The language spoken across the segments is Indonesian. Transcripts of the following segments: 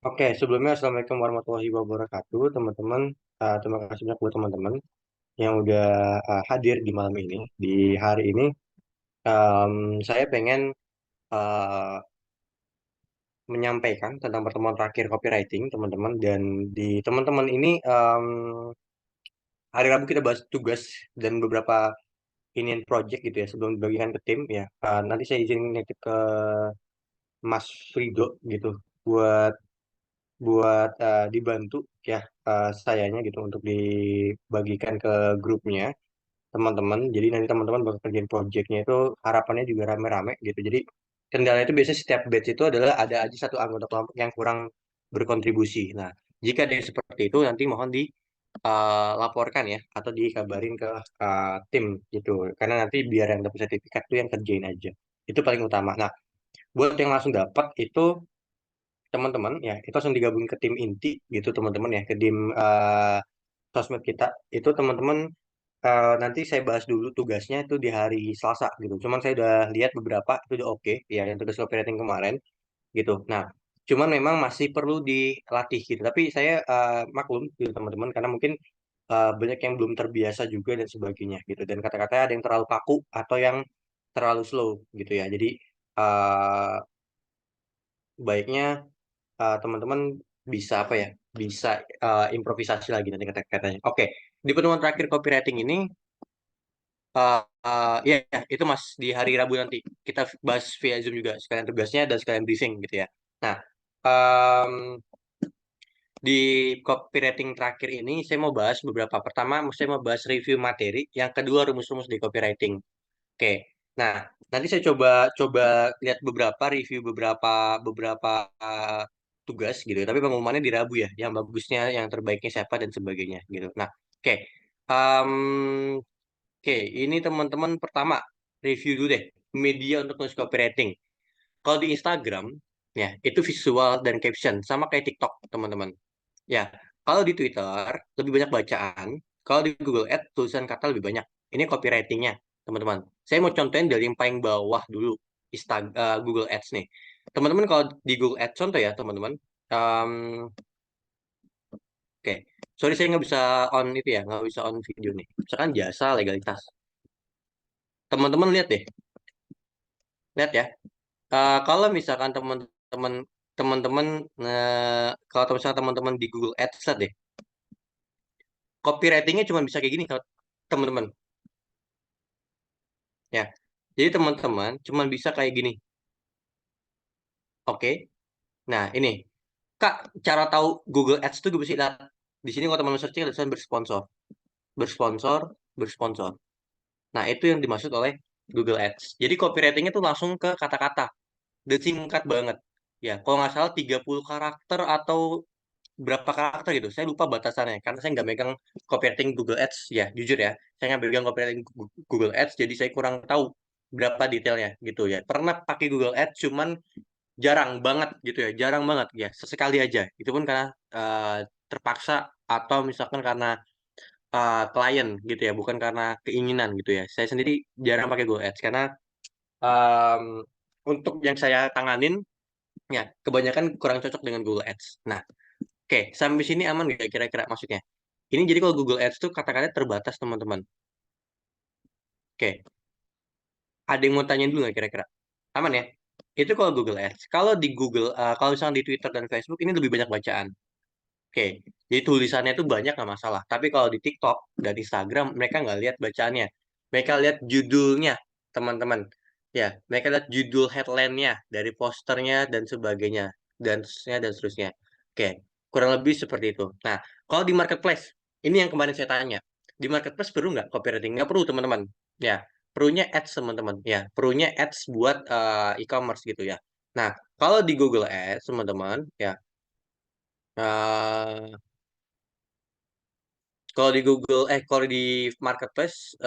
Oke, sebelumnya Assalamualaikum warahmatullahi wabarakatuh, teman-teman. Terima kasih banyak buat teman-teman yang udah hadir di malam ini. Di hari ini, saya pengen uh, menyampaikan tentang pertemuan terakhir copywriting, teman-teman. Dan di teman-teman ini, hari Rabu kita bahas tugas dan beberapa inian project gitu ya, sebelum dibagikan ke tim ya. Nanti saya izin nitip ke Mas Frido gitu, buat buat dibantu ya sayanya gitu untuk dibagikan ke grupnya teman-teman. Jadi nanti teman-teman bakal kerjain projectnya itu harapannya juga rame-rame gitu. Jadi kendala itu biasanya setiap batch itu adalah ada aja satu anggota kelompok yang kurang berkontribusi. Nah, jika ada yang seperti itu nanti mohon dilaporkan ya atau dikabarin ke tim gitu. Karena nanti biar yang dapat sertifikat itu yang kerjain aja. Itu paling utama. Nah, buat yang langsung dapat itu teman-teman ya itu langsung digabungin ke tim inti gitu teman-teman ya ke tim sosmed kita itu teman-teman nanti saya bahas dulu tugasnya itu di hari Selasa gitu. Cuman saya udah lihat beberapa itu udah oke ya yang tugas copywriting kemarin gitu. Nah, cuman memang masih perlu dilatih gitu. Tapi saya maklum gitu teman-teman karena mungkin banyak yang belum terbiasa juga dan sebagainya gitu. Dan kata-katanya ada yang terlalu kaku atau yang terlalu slow gitu ya. Jadi uh, baiknya teman-teman bisa apa ya? Bisa improvisasi lagi nanti kata-katanya. Oke, di pertemuan terakhir copywriting ini ya itu Mas di hari Rabu nanti kita bahas via Zoom juga sekalian tugasnya dan sekalian briefing gitu ya. Nah, em, di copywriting terakhir ini saya mau bahas beberapa. Pertama, saya mau bahas review materi. Yang kedua, rumus-rumus di copywriting. Oke. Nah, nanti saya coba coba lihat beberapa review beberapa beberapa tugas gitu ya. Tapi pengumumannya di Rabu ya. Yang bagusnya, yang terbaiknya siapa dan sebagainya gitu. Nah, oke. Em, oke, ini teman-teman pertama review dulu deh media untuk nulis copywriting. Kalau di Instagram ya itu visual dan caption sama kayak TikTok teman-teman. Ya, kalau di Twitter lebih banyak bacaan, kalau di Google Ads tulisan kata lebih banyak. Ini copywritingnya, teman-teman. Saya mau contohin dari yang paling bawah dulu, Google Ads nih. Teman-teman kalau di Google Ads contoh ya, teman-teman. Em, Oke, sorry saya nggak bisa on itu ya, nggak bisa on video nih. Misalkan jasa legalitas. Teman-teman lihat deh, lihat ya. Kalau misalkan teman-teman teman-teman kalau misalkan teman-teman di Google Ads lihat deh, copywritingnya cuma bisa kayak gini, teman-teman. Ya, jadi teman-teman cuma bisa kayak gini. Oke. Nah, ini. Kak, cara tahu Google Ads itu gue bisa lihat. Di sini kalau teman-teman searching ada tulisan bersponsor. Bersponsor, bersponsor. Nah, itu yang dimaksud oleh Google Ads. Jadi copywritingnya tuh langsung ke kata-kata. Dan singkat banget. Ya, kalau nggak salah 30 karakter atau berapa karakter gitu. Saya lupa batasannya. Karena saya nggak megang copywriting Google Ads. Ya, jujur ya. Saya nggak megang copywriting Google Ads. Jadi saya kurang tahu berapa detailnya gitu ya. Pernah pakai Google Ads, cuman jarang banget gitu ya, jarang banget ya, sesekali aja. Itu pun karena terpaksa atau misalkan karena klien gitu ya, bukan karena keinginan gitu ya. Saya sendiri jarang pakai Google Ads karena em, untuk yang saya tanganin ya kebanyakan kurang cocok dengan Google Ads. Nah, oke, sampai sini aman nggak kira-kira maksudnya? Ini jadi kalau Google Ads tuh kata-katanya terbatas teman-teman. Oke, ada yang mau tanya dulu nggak kira-kira? Aman ya? Itu kalau Google Ads. Kalau di Google, kalau misalnya di Twitter dan Facebook ini lebih banyak bacaan. Oke, jadi tulisannya itu banyak nggak masalah. Tapi kalau di TikTok dan Instagram mereka nggak lihat bacaannya. Mereka lihat judulnya, teman-teman. Ya, mereka lihat judul headline-nya dari posternya dan sebagainya dan seterusnya dan seterusnya. Oke, kurang lebih seperti itu. Nah, kalau di marketplace, ini yang kemarin saya tanya. Di marketplace perlu nggak copywriting? Nggak perlu, teman-teman. Ya, perlunya ads, teman-teman. Ya, perlunya ads buat e-commerce gitu ya. Nah, kalau di Google Ads, teman-teman, ya. eh, kalau di marketplace,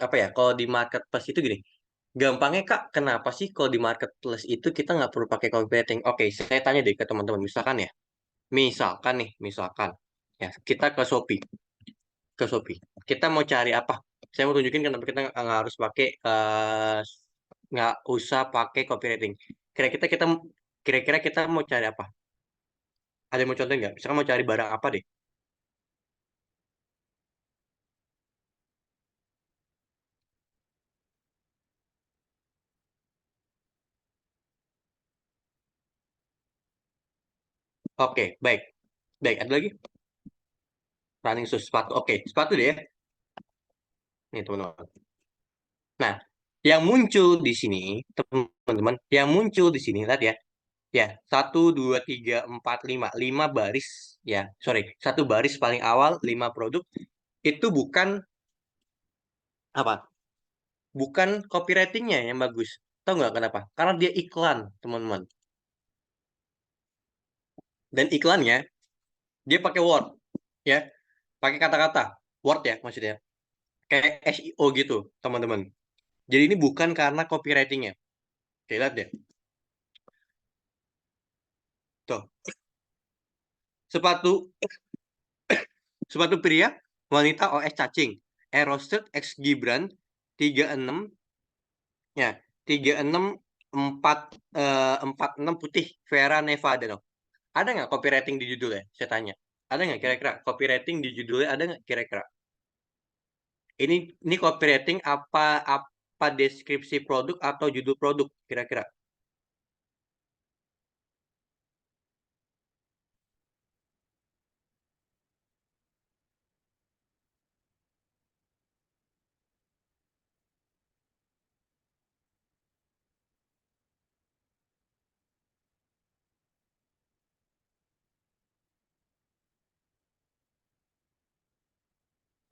apa ya? Kalau di marketplace itu gini, gampangnya Kak, kenapa sih kalau di marketplace itu kita nggak perlu pakai copywriting? Oke, saya tanya deh ke teman-teman, misalkan ya kita ke Shopee, kita mau cari apa? Saya mau tunjukin kenapa kita nggak harus pakai, nggak usah pakai copywriting. Kira-kira kita kira-kira kita mau cari apa? Ada yang mau contoh nggak? Misalkan mau cari barang apa deh? Oke, baik. Baik, ada lagi? Running shoes, sepatu. Oke, sepatu deh ya. Nih, teman-teman. Nah, yang muncul di sini, teman-teman, yang muncul di sini, lihat ya. Ya, satu, dua, tiga, empat, lima. Lima baris, ya. Sorry, satu baris paling awal, lima produk. Itu bukan, apa? Bukan copywritingnya yang bagus. Tahu nggak kenapa? Karena dia iklan, teman-teman. Dan iklannya, dia pakai word, ya. Pakai kata-kata. Word ya, maksudnya. Kayak SEO gitu, teman-teman. Jadi ini bukan karena copywritingnya. Oke, lihat deh. Tuh, sepatu sepatu pria, wanita OS cacing. Aerosted X Gibran 36 ya, 36 4 46 putih Vera Nevada dong. Ada nggak copywriting di judulnya? Saya tanya. Ada nggak kira-kira copywriting di judulnya ada nggak kira-kira? Ini copywriting apa deskripsi produk atau judul produk kira-kira?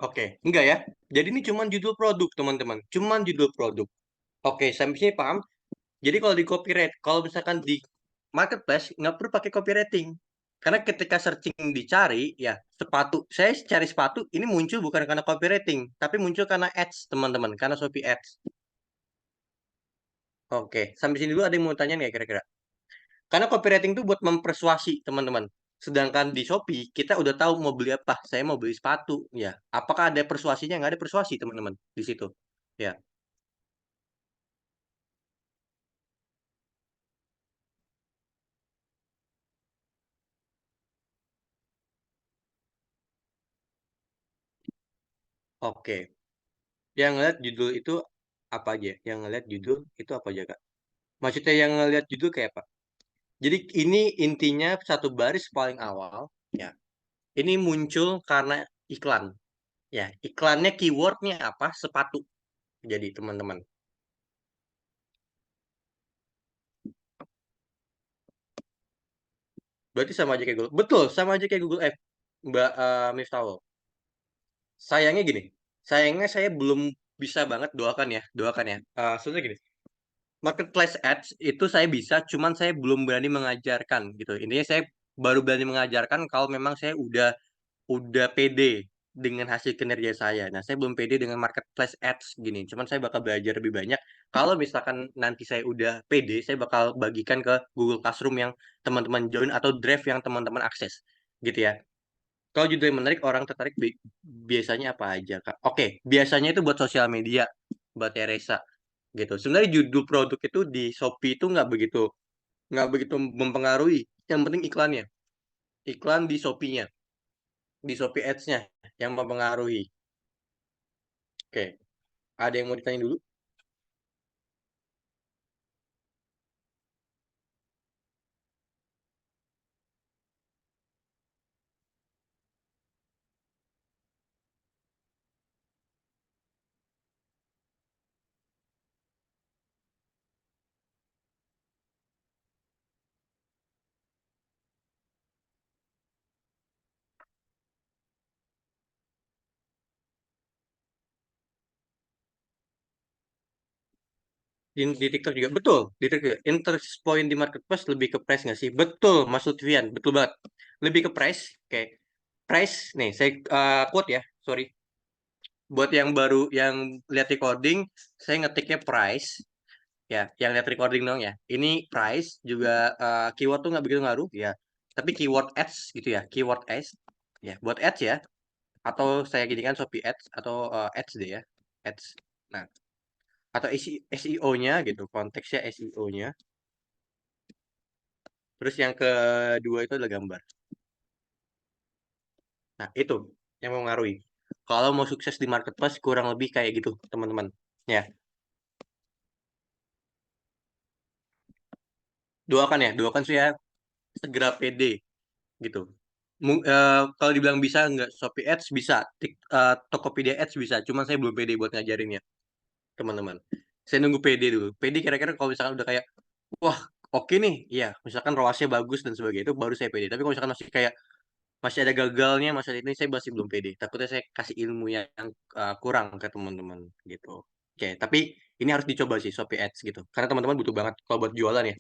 Oke, enggak ya. Jadi ini cuma judul produk, teman-teman. Cuman judul produk. Oke, sampai sini paham? Jadi kalau di copyright, kalau misalkan di marketplace nggak perlu pakai copywriting. Karena ketika searching dicari, ya sepatu, saya cari sepatu ini muncul bukan karena copywriting, tapi muncul karena ads, teman-teman, karena Shopee Ads. Oke, sampai sini dulu ada yang mau tanya nggak kira-kira? Karena copywriting itu buat mempersuasi, teman-teman. Sedangkan di Shopee, kita udah tahu mau beli apa. Saya mau beli sepatu, ya. Apakah ada persuasinya? Nggak ada persuasi, teman-teman, di situ. Ya, oke. Yang ngeliat judul itu apa aja? Yang ngeliat judul itu apa aja, Kak? Maksudnya yang ngeliat judul kayak apa? Jadi ini intinya satu baris paling awal, ya. Ini muncul karena iklan, ya. Iklannya keywordnya apa? Sepatu. Jadi teman-teman. Berarti sama aja kayak Google. Betul, sama aja kayak Google Ads, Mbak Miftahul. Sayangnya gini, sayangnya saya belum bisa banget doakan ya, doakan ya. Sebenarnya gini, marketplace ads itu saya bisa, cuman saya belum berani mengajarkan gitu. Intinya saya baru berani mengajarkan kalau memang saya udah pede dengan hasil kinerja saya. Nah, saya belum pede dengan marketplace ads gini. Cuman saya bakal belajar lebih banyak. Kalau misalkan nanti saya udah pede, saya bakal bagikan ke Google Classroom yang teman-teman join atau Drive yang teman-teman akses. Gitu ya. Kalau judul yang menarik, orang tertarik biasanya apa aja, Kak? Oke, biasanya itu buat sosial media, Mbak Teresa. Gitu. Sebenarnya judul produk itu di Shopee itu nggak begitu mempengaruhi. Yang penting iklannya. Iklan di Shopee-nya, di Shopee Ads-nya yang mempengaruhi. Oke, ada yang mau ditanya dulu? Di TikTok juga betul. Di TikTok juga. Interest point di marketplace lebih ke price nggak sih? Betul, Mas Lutfian, betul banget. Lebih ke price. Oke, price nih. Saya quote ya, sorry. Buat yang baru yang lihat recording, saya ngetiknya price. Ya, yang lihat recording dong ya. Ini price juga keyword tuh nggak begitu ngaruh ya. Tapi keyword ads gitu ya, keyword ads. Ya, buat ads ya. Atau saya gini kan Shopee Ads atau ads deh ya, ads. Nah, atau SEO-nya gitu, konteksnya SEO-nya. Terus yang kedua itu adalah gambar. Nah, itu yang mempengaruhi. Kalau mau sukses di marketplace kurang lebih kayak gitu, teman-teman. Ya, doakan saya segera pede gitu. Kalau dibilang bisa nggak Shopee Ads bisa, Tokopedia Ads bisa, cuman saya belum pede buat ngajarinnya, teman-teman. Saya nunggu pede dulu. Pede kira-kira kalau misalkan udah kayak, wah oke nih, ya misalkan ROAS-nya bagus dan sebagainya itu baru saya pede. Tapi kalau misalkan masih ada gagalnya, masih ada ini saya masih belum pede. Takutnya saya kasih ilmu yang kurang ke teman-teman gitu. Oke, tapi ini harus dicoba sih Shopee Ads gitu. Karena teman-teman butuh banget kalau buat jualan ya.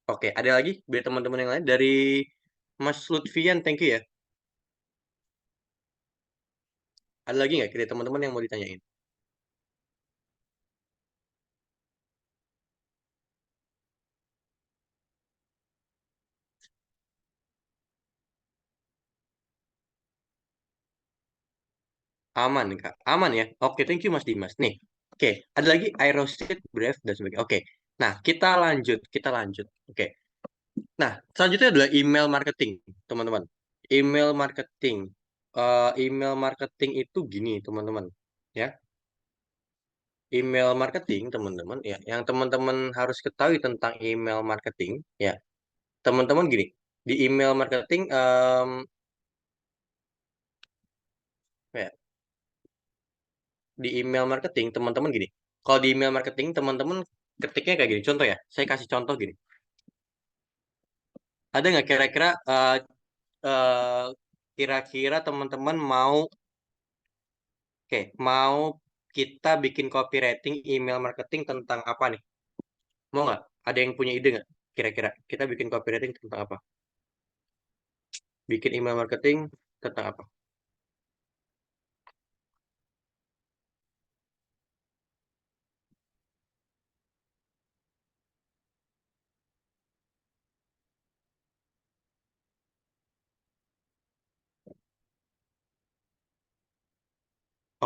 Oke, ada lagi biar teman-teman yang lain dari Mas Lutfian, thank you ya. Ada lagi nggak kira teman-teman yang mau ditanyain? Aman Kak, aman ya. Oke, thank you Mas Dimas. Nih, oke, ada lagi Aerostate, Brave dan sebagainya. Oke, nah kita lanjut. Oke, nah selanjutnya adalah email marketing, teman-teman. Email marketing, email marketing itu gini, teman-teman. Ya, email marketing, teman-teman. Ya, yang teman-teman harus ketahui tentang email marketing, ya, teman-teman gini. Di email marketing, ya, di email marketing, teman-teman gini. Kalau di email marketing, teman-teman ketiknya kayak gini. Contoh ya, saya kasih contoh gini. Ada nggak kira-kira eh, kira-kira teman-teman mau kita bikin copywriting email marketing tentang apa nih? Mau nggak? Ada yang punya ide nggak? Kira-kira kita bikin copywriting tentang apa? Bikin email marketing tentang apa?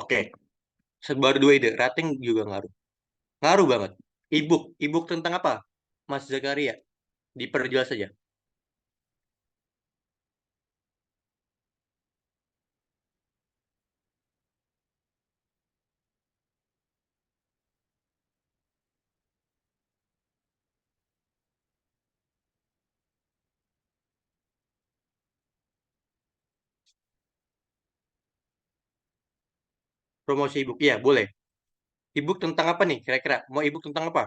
Oke, baru dua ide. Rating juga ngaruh. Ngaruh banget. Ebook tentang apa? Mas Zakaria, diperjelas saja. Promosi ebook, iya boleh. Ebook tentang apa nih kira-kira? Mau ebook tentang apa?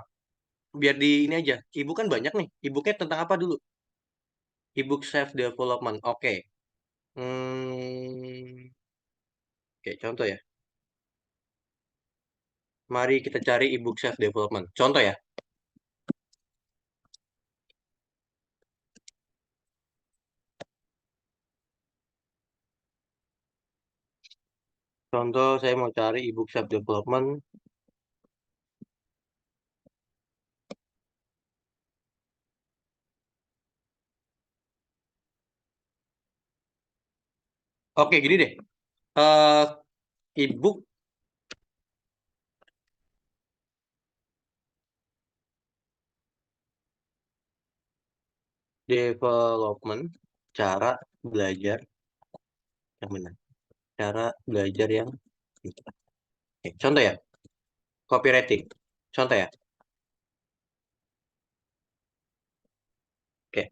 Biar di ini aja. Ebook kan banyak nih. Ebooknya tentang apa dulu? Ebook self development. Oke. Oke, contoh ya. Mari kita cari ebook self development. Contoh ya. Contoh saya mau cari ebook self development. Oke, gini deh. Eh ebook development, cara belajar yang benar. Cara belajar yang benar. Oke, contoh ya. Copywriting. Contoh ya. Oke.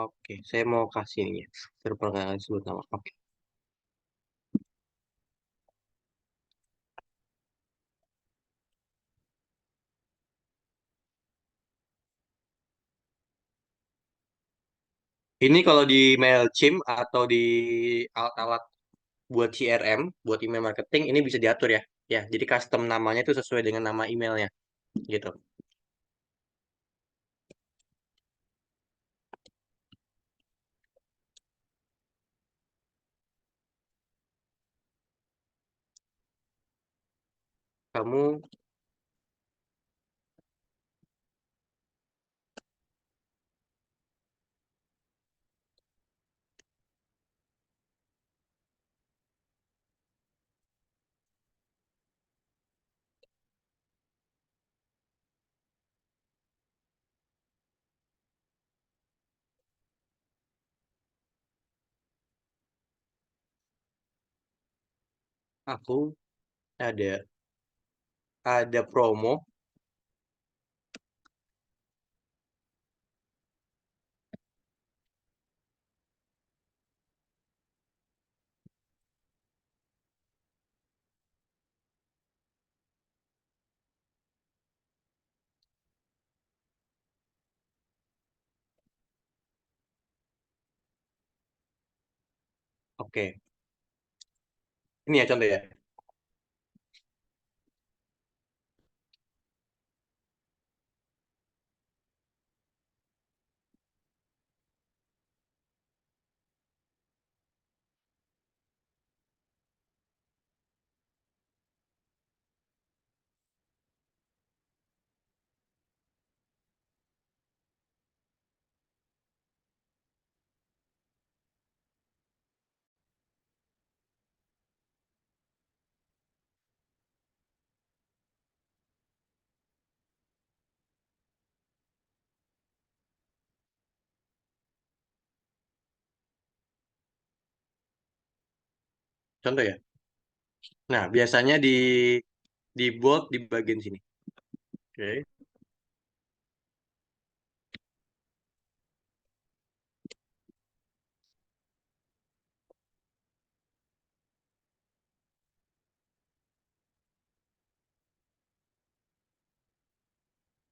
Oke, saya mau kasih ini ya. Terperkenalkan sebut nama. Oke. Ini kalau di Mailchimp atau di alat-alat buat CRM, buat email marketing, ini bisa diatur ya. Ya, jadi custom namanya itu sesuai dengan nama emailnya, gitu. Kamu, Aku ada promo. Oke, ini ya contoh ya. Contoh ya. Nah, biasanya di bold di bagian sini. Oke.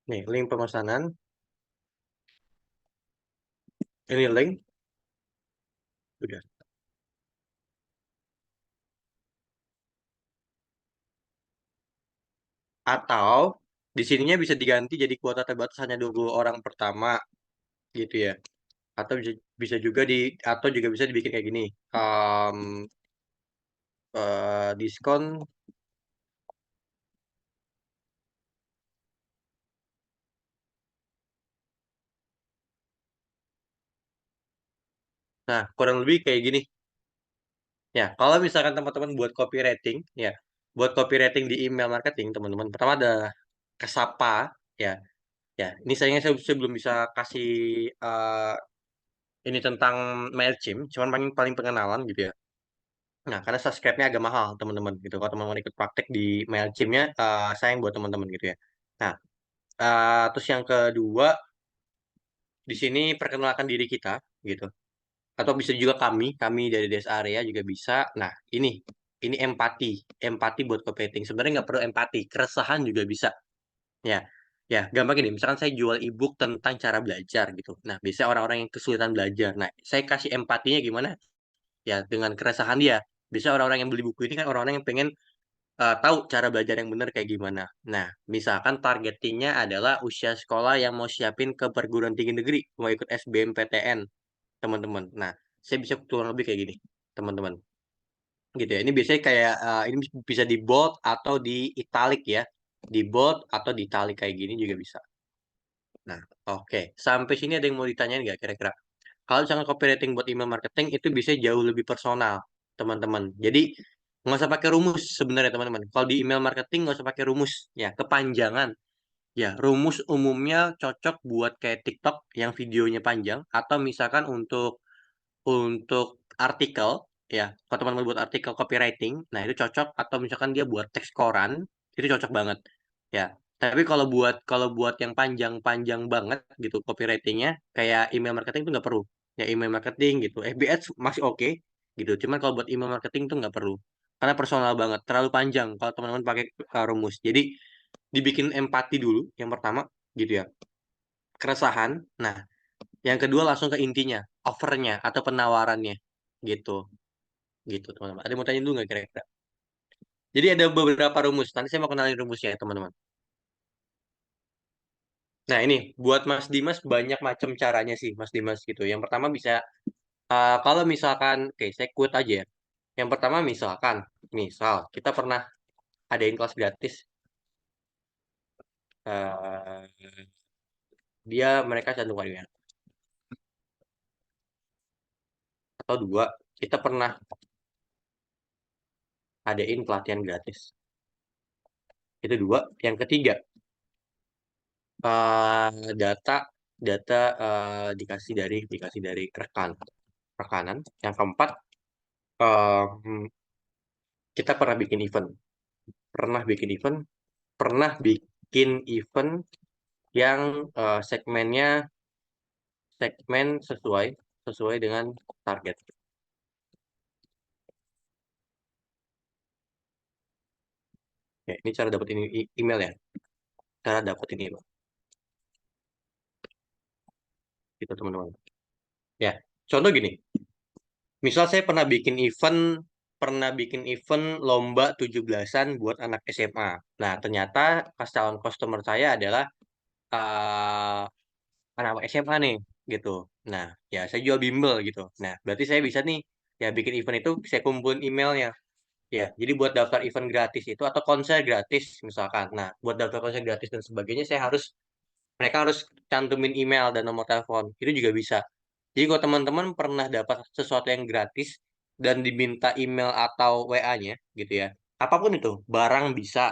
Nih, link pemesanan. Ini link. Udah. Atau di sininya bisa diganti jadi kuota terbatas hanya 20 orang pertama gitu ya. Atau bisa juga atau juga bisa dibikin kayak gini. Diskon. Nah, kurang lebih kayak gini. Ya, kalau misalkan teman-teman buat copywriting, ya, buat copywriting di email marketing, teman-teman, pertama ada Kesapa, ya, ya. Ini saya belum bisa kasih eh, ini tentang Mailchimp, cuman paling paling pengenalan gitu ya. Nah, karena subscribe-nya agak mahal, teman-teman, gitu. Kalau teman-teman ikut praktek di Mailchimp-nya, sayang buat teman-teman gitu ya. Nah, terus yang kedua, di sini perkenalkan diri kita, gitu. Atau bisa juga kami dari Des Area juga bisa. Nah, ini empati buat copywriting. Sebenarnya nggak perlu empati, keresahan juga bisa. Ya, ya, gampang gini. Misalkan saya jual ebook tentang cara belajar gitu. Nah, biasanya orang-orang yang kesulitan belajar. Nah, saya kasih empatinya gimana? Ya, dengan keresahan dia. Bisa orang-orang yang beli buku ini kan orang-orang yang pengen tahu cara belajar yang benar kayak gimana. Nah, misalkan targetingnya adalah usia sekolah yang mau siapin ke perguruan tinggi negeri, mau ikut SBMPTN, teman-teman. Nah, saya bisa kurang lebih kayak gini, teman-teman. Gitu ya. Ini biasanya kayak ini bisa di bold atau di italic ya. Di bold atau di italic kayak gini juga bisa. Nah, oke. Sampai sini ada yang mau ditanyain nggak kira-kira? Kalau misalnya copywriting buat email marketing itu bisa jauh lebih personal, teman-teman. Jadi nggak usah pakai rumus sebenarnya teman-teman. Kalau di email marketing nggak usah pakai rumus, ya kepanjangan. Ya, rumus umumnya cocok buat kayak TikTok yang videonya panjang atau misalkan untuk artikel ya kalau teman-teman buat artikel copywriting nah itu cocok atau misalkan dia buat teks koran itu cocok banget ya tapi kalau buat yang panjang-panjang banget gitu copywritingnya kayak email marketing itu nggak perlu ya email marketing gitu FB Ads masih oke gitu cuman kalau buat email marketing itu nggak perlu karena personal banget terlalu panjang kalau teman-teman pakai rumus jadi dibikin empati dulu yang pertama gitu ya keresahan nah yang kedua langsung ke intinya, offernya atau penawarannya, gitu, gitu teman-teman. Ada yang mau tanya dulu nggak kira-kira? Jadi ada beberapa rumus. Nanti saya mau kenalin rumusnya ya teman-teman. Nah ini buat Mas Dimas banyak macam caranya sih Mas Dimas gitu. Yang pertama bisa kalau misalkan, oke saya quote aja ya. Yang pertama misalkan, misal kita pernah adain kelas gratis, eh, mereka cantumkan ya. Atau dua, kita pernah adain pelatihan gratis. Itu dua. Yang ketiga, eh, data data dikasih dari rekanan. Yang keempat, eh, Kita pernah bikin event yang segmen sesuai sesuai dengan target. Ya, ini cara dapetin email ya. Cara dapetin email. Gitu teman-teman. Ya, contoh gini. Misal saya pernah bikin event lomba 17-an buat anak SMA. Nah, ternyata pas calon customer saya adalah eh, anak SMA nih, gitu. Nah, ya saya jual bimbel gitu. Nah, berarti saya bisa nih, ya bikin event itu saya kumpulin emailnya. Ya, jadi buat daftar event gratis itu atau konser gratis misalkan. Nah, buat daftar konser gratis dan sebagainya mereka harus cantumin email dan nomor telepon. Itu juga bisa. Jadi kalau teman-teman pernah dapat sesuatu yang gratis dan diminta email atau WA-nya gitu ya. Apapun itu, barang bisa,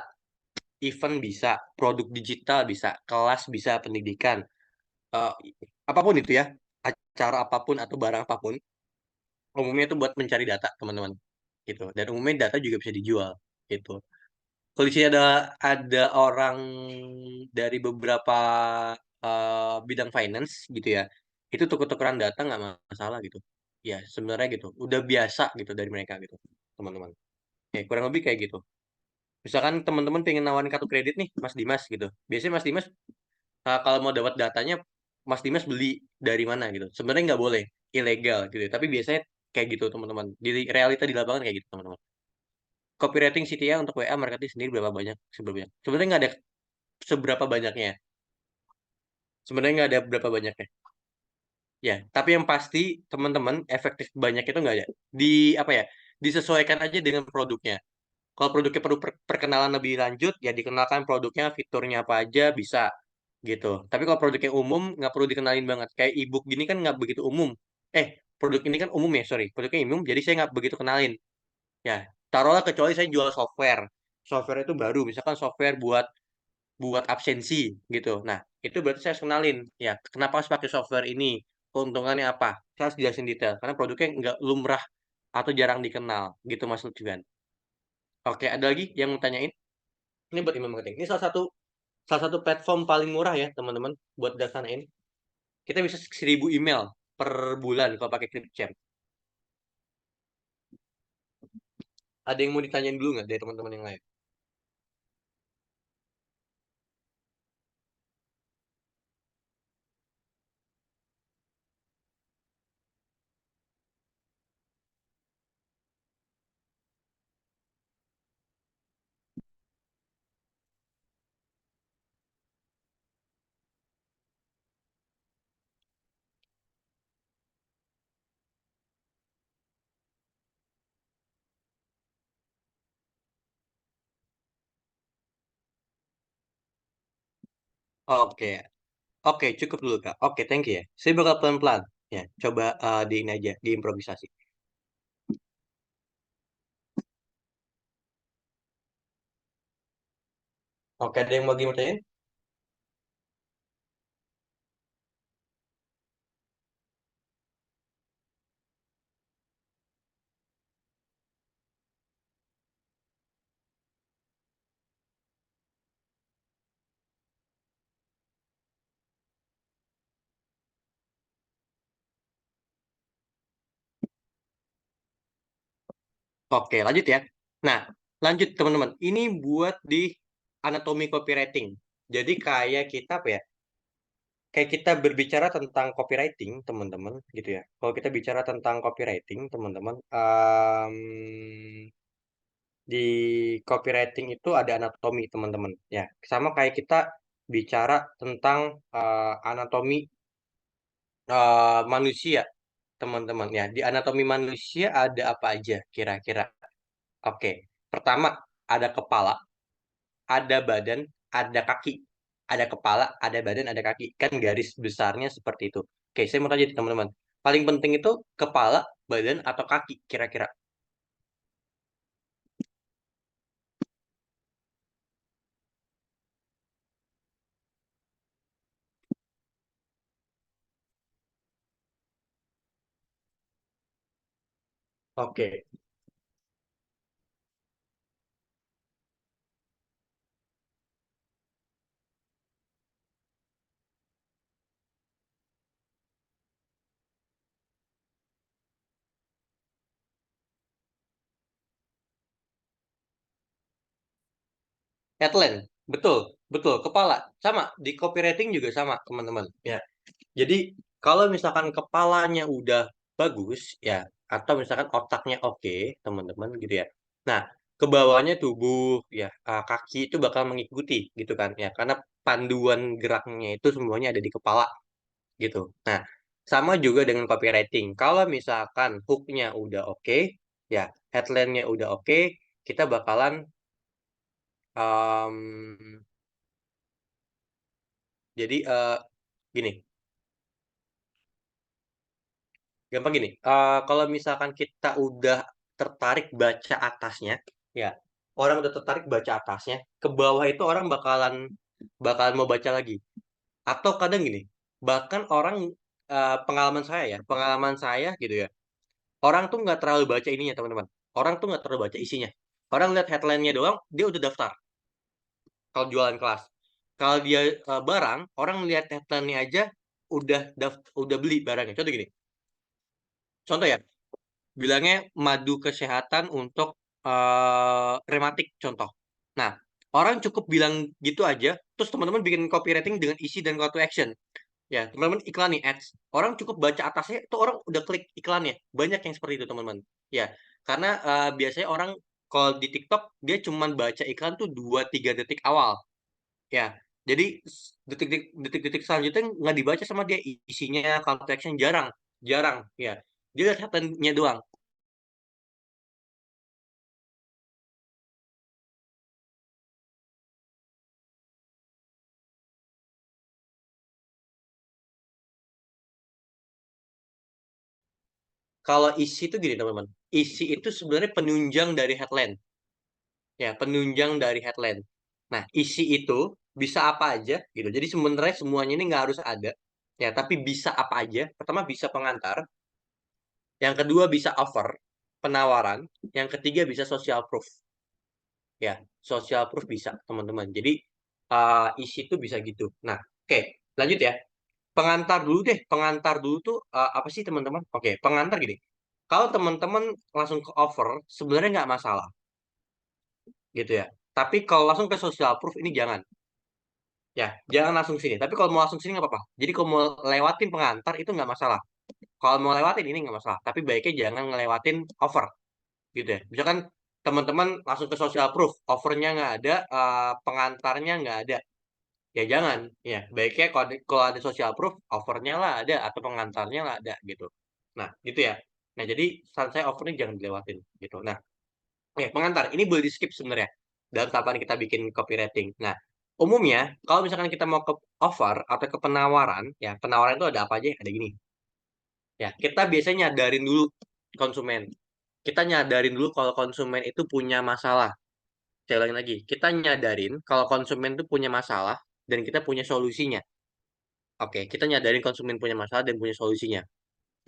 event bisa, produk digital bisa, kelas bisa, pendidikan, eh, apapun itu ya, acara apapun atau barang apapun, umumnya itu buat mencari data, teman-teman. Gitu. Dan umumnya data juga bisa dijual gitu. Kalau di sini ada orang dari beberapa bidang finance gitu ya, itu tuker-tukeran data nggak masalah gitu. Ya sebenarnya gitu, udah biasa gitu dari mereka gitu, teman-teman. Ya kurang lebih kayak gitu. Misalkan teman-teman pengen nawarin kartu kredit nih, Mas Dimas gitu. Biasanya Mas Dimas kalau mau dapat datanya, Mas Dimas beli dari mana gitu. Sebenarnya nggak boleh, ilegal gitu. Tapi biasanya kayak gitu teman-teman. Di realita di lapangan kayak gitu teman-teman. Copywriting CTA untuk WA marketing sendiri berapa banyak sebelumnya? Sebenarnya nggak ada seberapa banyaknya. Sebenarnya nggak ada berapa banyaknya. Ya, tapi yang pasti teman-teman efektif banyak itu nggak ada. Di apa ya? Disesuaikan aja dengan produknya. Kalau produknya perlu perkenalan lebih lanjut, ya dikenalkan produknya, fiturnya apa aja bisa gitu. Tapi kalau produknya umum nggak perlu dikenalin banget. Kayak ebook gini kan nggak begitu umum. Produk ini kan umum ya, sorry. Produknya umum, jadi saya nggak begitu kenalin. Ya, taruhlah kecuali saya jual software. Software itu baru, misalkan software buat buat absensi gitu. Nah, itu berarti saya harus kenalin ya kenapa harus pakai software ini, keuntungannya apa. Saya harus jelasin detail karena produknya nggak lumrah atau jarang dikenal gitu Mas Lutfian. Oke, ada lagi yang mau tanyain? Ini buat email marketing. Ini salah satu platform paling murah ya teman-teman buat datangain. Kita bisa 1.000 email per bulan kalau pakai Clipchamp. Ada yang mau ditanyain dulu nggak dari teman-teman yang lain? Oke, oke, cukup dulu Kak. Oke, thank you ya. Saya bakal pelan-pelan ya, coba di ini aja, diimprovisasi. Oke, ada yang mau ditanyain? Oke, lanjut ya. Nah, lanjut teman-teman. Ini buat di anatomi copywriting. Jadi kayak kita apa ya? Kayak kita berbicara tentang copywriting, teman-teman, gitu ya. Kalau kita bicara tentang copywriting, teman-teman, di copywriting itu ada anatomi, teman-teman. Ya, sama kayak kita bicara tentang anatomi manusia, teman-teman. Ya, di anatomi manusia ada apa aja kira-kira? Oke, pertama ada kepala, ada badan, ada kaki. Ada kepala, ada badan, ada kaki. Kan garis besarnya seperti itu. Oke, saya mau tanya nih, teman-teman. Paling penting itu kepala, badan, atau kaki kira-kira? Oke, Headline, betul, betul. Kepala, sama. Di copywriting juga sama, teman-teman. Ya, jadi kalau misalkan kepalanya udah bagus, ya, atau misalkan otaknya oke, teman-teman, gitu ya. Nah, ke bawahnya tubuh, ya, kaki itu bakal mengikuti, gitu kan, ya. Karena panduan geraknya itu semuanya ada di kepala, gitu. Nah, sama juga dengan copywriting. Kalau misalkan hook-nya udah oke, ya, headline-nya udah oke, kita bakalan em, jadi gini, gampang gini. Kalau misalkan kita udah tertarik baca atasnya, ya, orang udah tertarik baca atasnya, ke bawah itu orang bakalan bakalan mau baca lagi. Atau kadang gini, bahkan orang pengalaman saya gitu ya. Orang tuh nggak terlalu baca ininya teman-teman. Orang tuh nggak terlalu baca isinya. Orang lihat headline-nya doang, dia udah daftar. Kalau jualan kelas, kalau dia barang, orang lihat headline-nya aja udah beli barangnya. Contoh gini, contoh ya, bilangnya madu kesehatan untuk rematik contoh. Nah, orang cukup bilang gitu aja, terus teman-teman bikin copywriting dengan isi dan call to action. Ya, teman-teman iklan nih ads. Orang cukup baca atasnya, itu orang udah klik iklannya. Banyak yang seperti itu, teman-teman. Ya, karena biasanya orang kalau di TikTok dia cuman baca iklan tuh 2-3 detik awal. Ya, jadi detik-detik selanjutnya nggak dibaca sama dia isinya call to action jarang, jarang. Ya, dia lihat headline-nya doang. Kalau isi itu gini teman-teman, isi itu sebenarnya penunjang dari headline, ya penunjang dari headline. Nah, isi itu bisa apa aja gitu. Jadi sebenarnya semuanya ini nggak harus ada, ya tapi bisa apa aja. Pertama bisa pengantar, yang kedua bisa offer, penawaran, yang ketiga bisa social proof, ya social proof bisa teman-teman. Jadi isi itu bisa gitu. Nah, oke, lanjut ya. Pengantar dulu deh, pengantar dulu tuh apa sih teman-teman? Oke, pengantar gini. Kalau teman-teman langsung ke offer, sebenarnya nggak masalah, gitu ya. Tapi kalau langsung ke social proof ini jangan, ya, jangan langsung sini. Tapi kalau mau langsung sini nggak apa-apa. Jadi kalau mau lewatin pengantar itu nggak masalah. Kalau mau lewatin ini nggak masalah. Tapi baiknya jangan ngelewatin offer, gitu ya. Misalkan teman-teman langsung ke social proof, offernya nggak ada, pengantarnya nggak ada, ya jangan. Ya, baiknya kalau ada social proof, offernya lah ada atau pengantarnya lah ada, gitu. Nah, gitu ya. Nah, jadi saran saya offernya jangan dilewatin, gitu. Nah, oke, pengantar. Ini boleh di skip sebenarnya dalam tahapan kita bikin copywriting. Nah, umumnya kalau misalkan kita mau ke offer atau ke penawaran, ya penawaran itu ada apa aja? Ada gini. Ya, kita biasanya nyadarin dulu konsumen. Kita nyadarin dulu kalau konsumen itu punya masalah. Saya ulangi lagi, kita nyadarin kalau konsumen itu punya masalah dan kita punya solusinya. Oke, kita nyadarin konsumen punya masalah dan punya solusinya.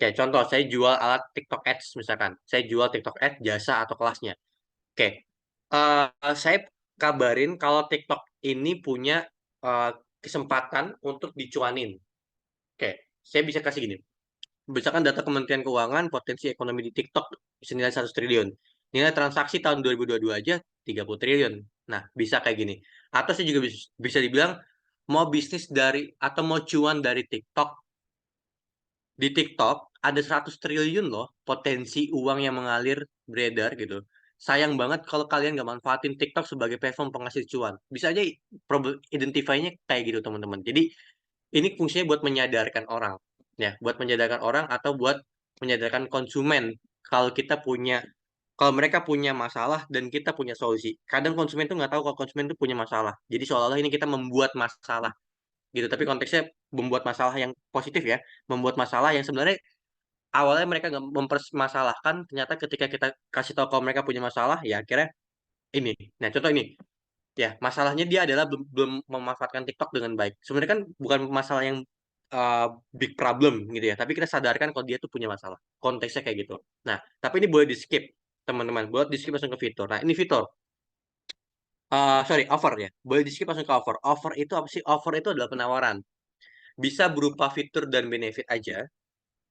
Oke, contoh, saya jual alat TikTok Ads misalkan. Saya jual TikTok Ads jasa atau kelasnya. Oke, saya kabarin kalau TikTok ini punya eh, kesempatan untuk dicuanin. Oke, saya bisa kasih gini. Misalkan data Kementerian Keuangan, potensi ekonomi di TikTok senilai 100 triliun. Nilai transaksi tahun 2022 aja 30 triliun. Nah, bisa kayak gini. Atau saya juga bisa dibilang, mau bisnis dari, atau mau cuan dari TikTok, di TikTok ada 100 triliun loh potensi uang yang mengalir beredar gitu. Sayang banget kalau kalian nggak manfaatin TikTok sebagai platform penghasil cuan. Bisa aja problem identify-nya kayak gitu teman-teman. Jadi ini fungsinya buat menyadarkan orang, ya, buat menyadarkan orang atau buat menyadarkan konsumen kalau kita punya, kalau mereka punya masalah dan kita punya solusi. Kadang konsumen tuh nggak tahu kalau konsumen tuh punya masalah. Jadi seolah-olah ini kita membuat masalah gitu. Tapi konteksnya membuat masalah yang positif ya, membuat masalah yang sebenarnya awalnya mereka nggak mempermasalahkan, ternyata ketika kita kasih tahu kalau mereka punya masalah, ya akhirnya ini. Nah, contoh ini, ya masalahnya dia adalah belum memanfaatkan TikTok dengan baik. Sebenarnya kan bukan masalah yang uh, big problem gitu ya, tapi kita sadarkan kalau dia tuh punya masalah. Konteksnya kayak gitu. Nah, tapi ini boleh di skip, teman-teman. Boleh di skip langsung ke fitur. Nah, ini fitur. Sorry, offer ya. Boleh di skip langsung ke offer. Offer itu apa sih? Offer itu adalah penawaran. Bisa berupa fitur dan benefit aja,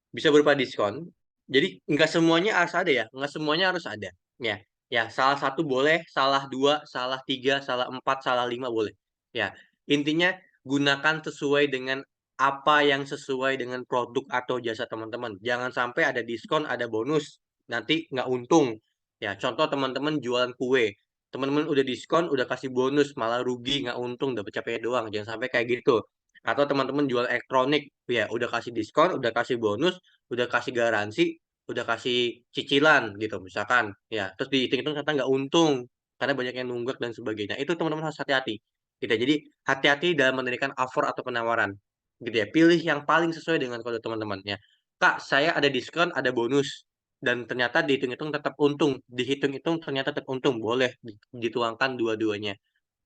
bisa berupa diskon. Jadi nggak semuanya harus ada ya, nggak semuanya harus ada. Ya. Ya, salah satu boleh, salah dua, salah tiga, salah empat, salah lima boleh. Ya, intinya gunakan sesuai dengan apa yang sesuai dengan produk atau jasa teman-teman. Jangan sampai ada diskon, ada bonus, nanti nggak untung. Ya, contoh teman-teman jualan kue. Teman-teman udah diskon, udah kasih bonus, malah rugi, nggak untung, dapat capek doang. Jangan sampai kayak gitu. Atau teman-teman jual elektronik, ya udah kasih diskon, udah kasih bonus, udah kasih garansi, udah kasih cicilan gitu misalkan ya terus dihitung-hitung ternyata nggak untung karena banyak yang nunggak dan sebagainya itu teman-teman harus hati-hati gitu ya. Jadi hati-hati dalam menerikan offer atau penawaran gitu ya, pilih yang paling sesuai dengan kode teman-teman ya. Kak, saya ada diskon, ada bonus, dan ternyata dihitung-hitung tetap untung, dihitung-hitung ternyata tetap untung, boleh dituangkan dua-duanya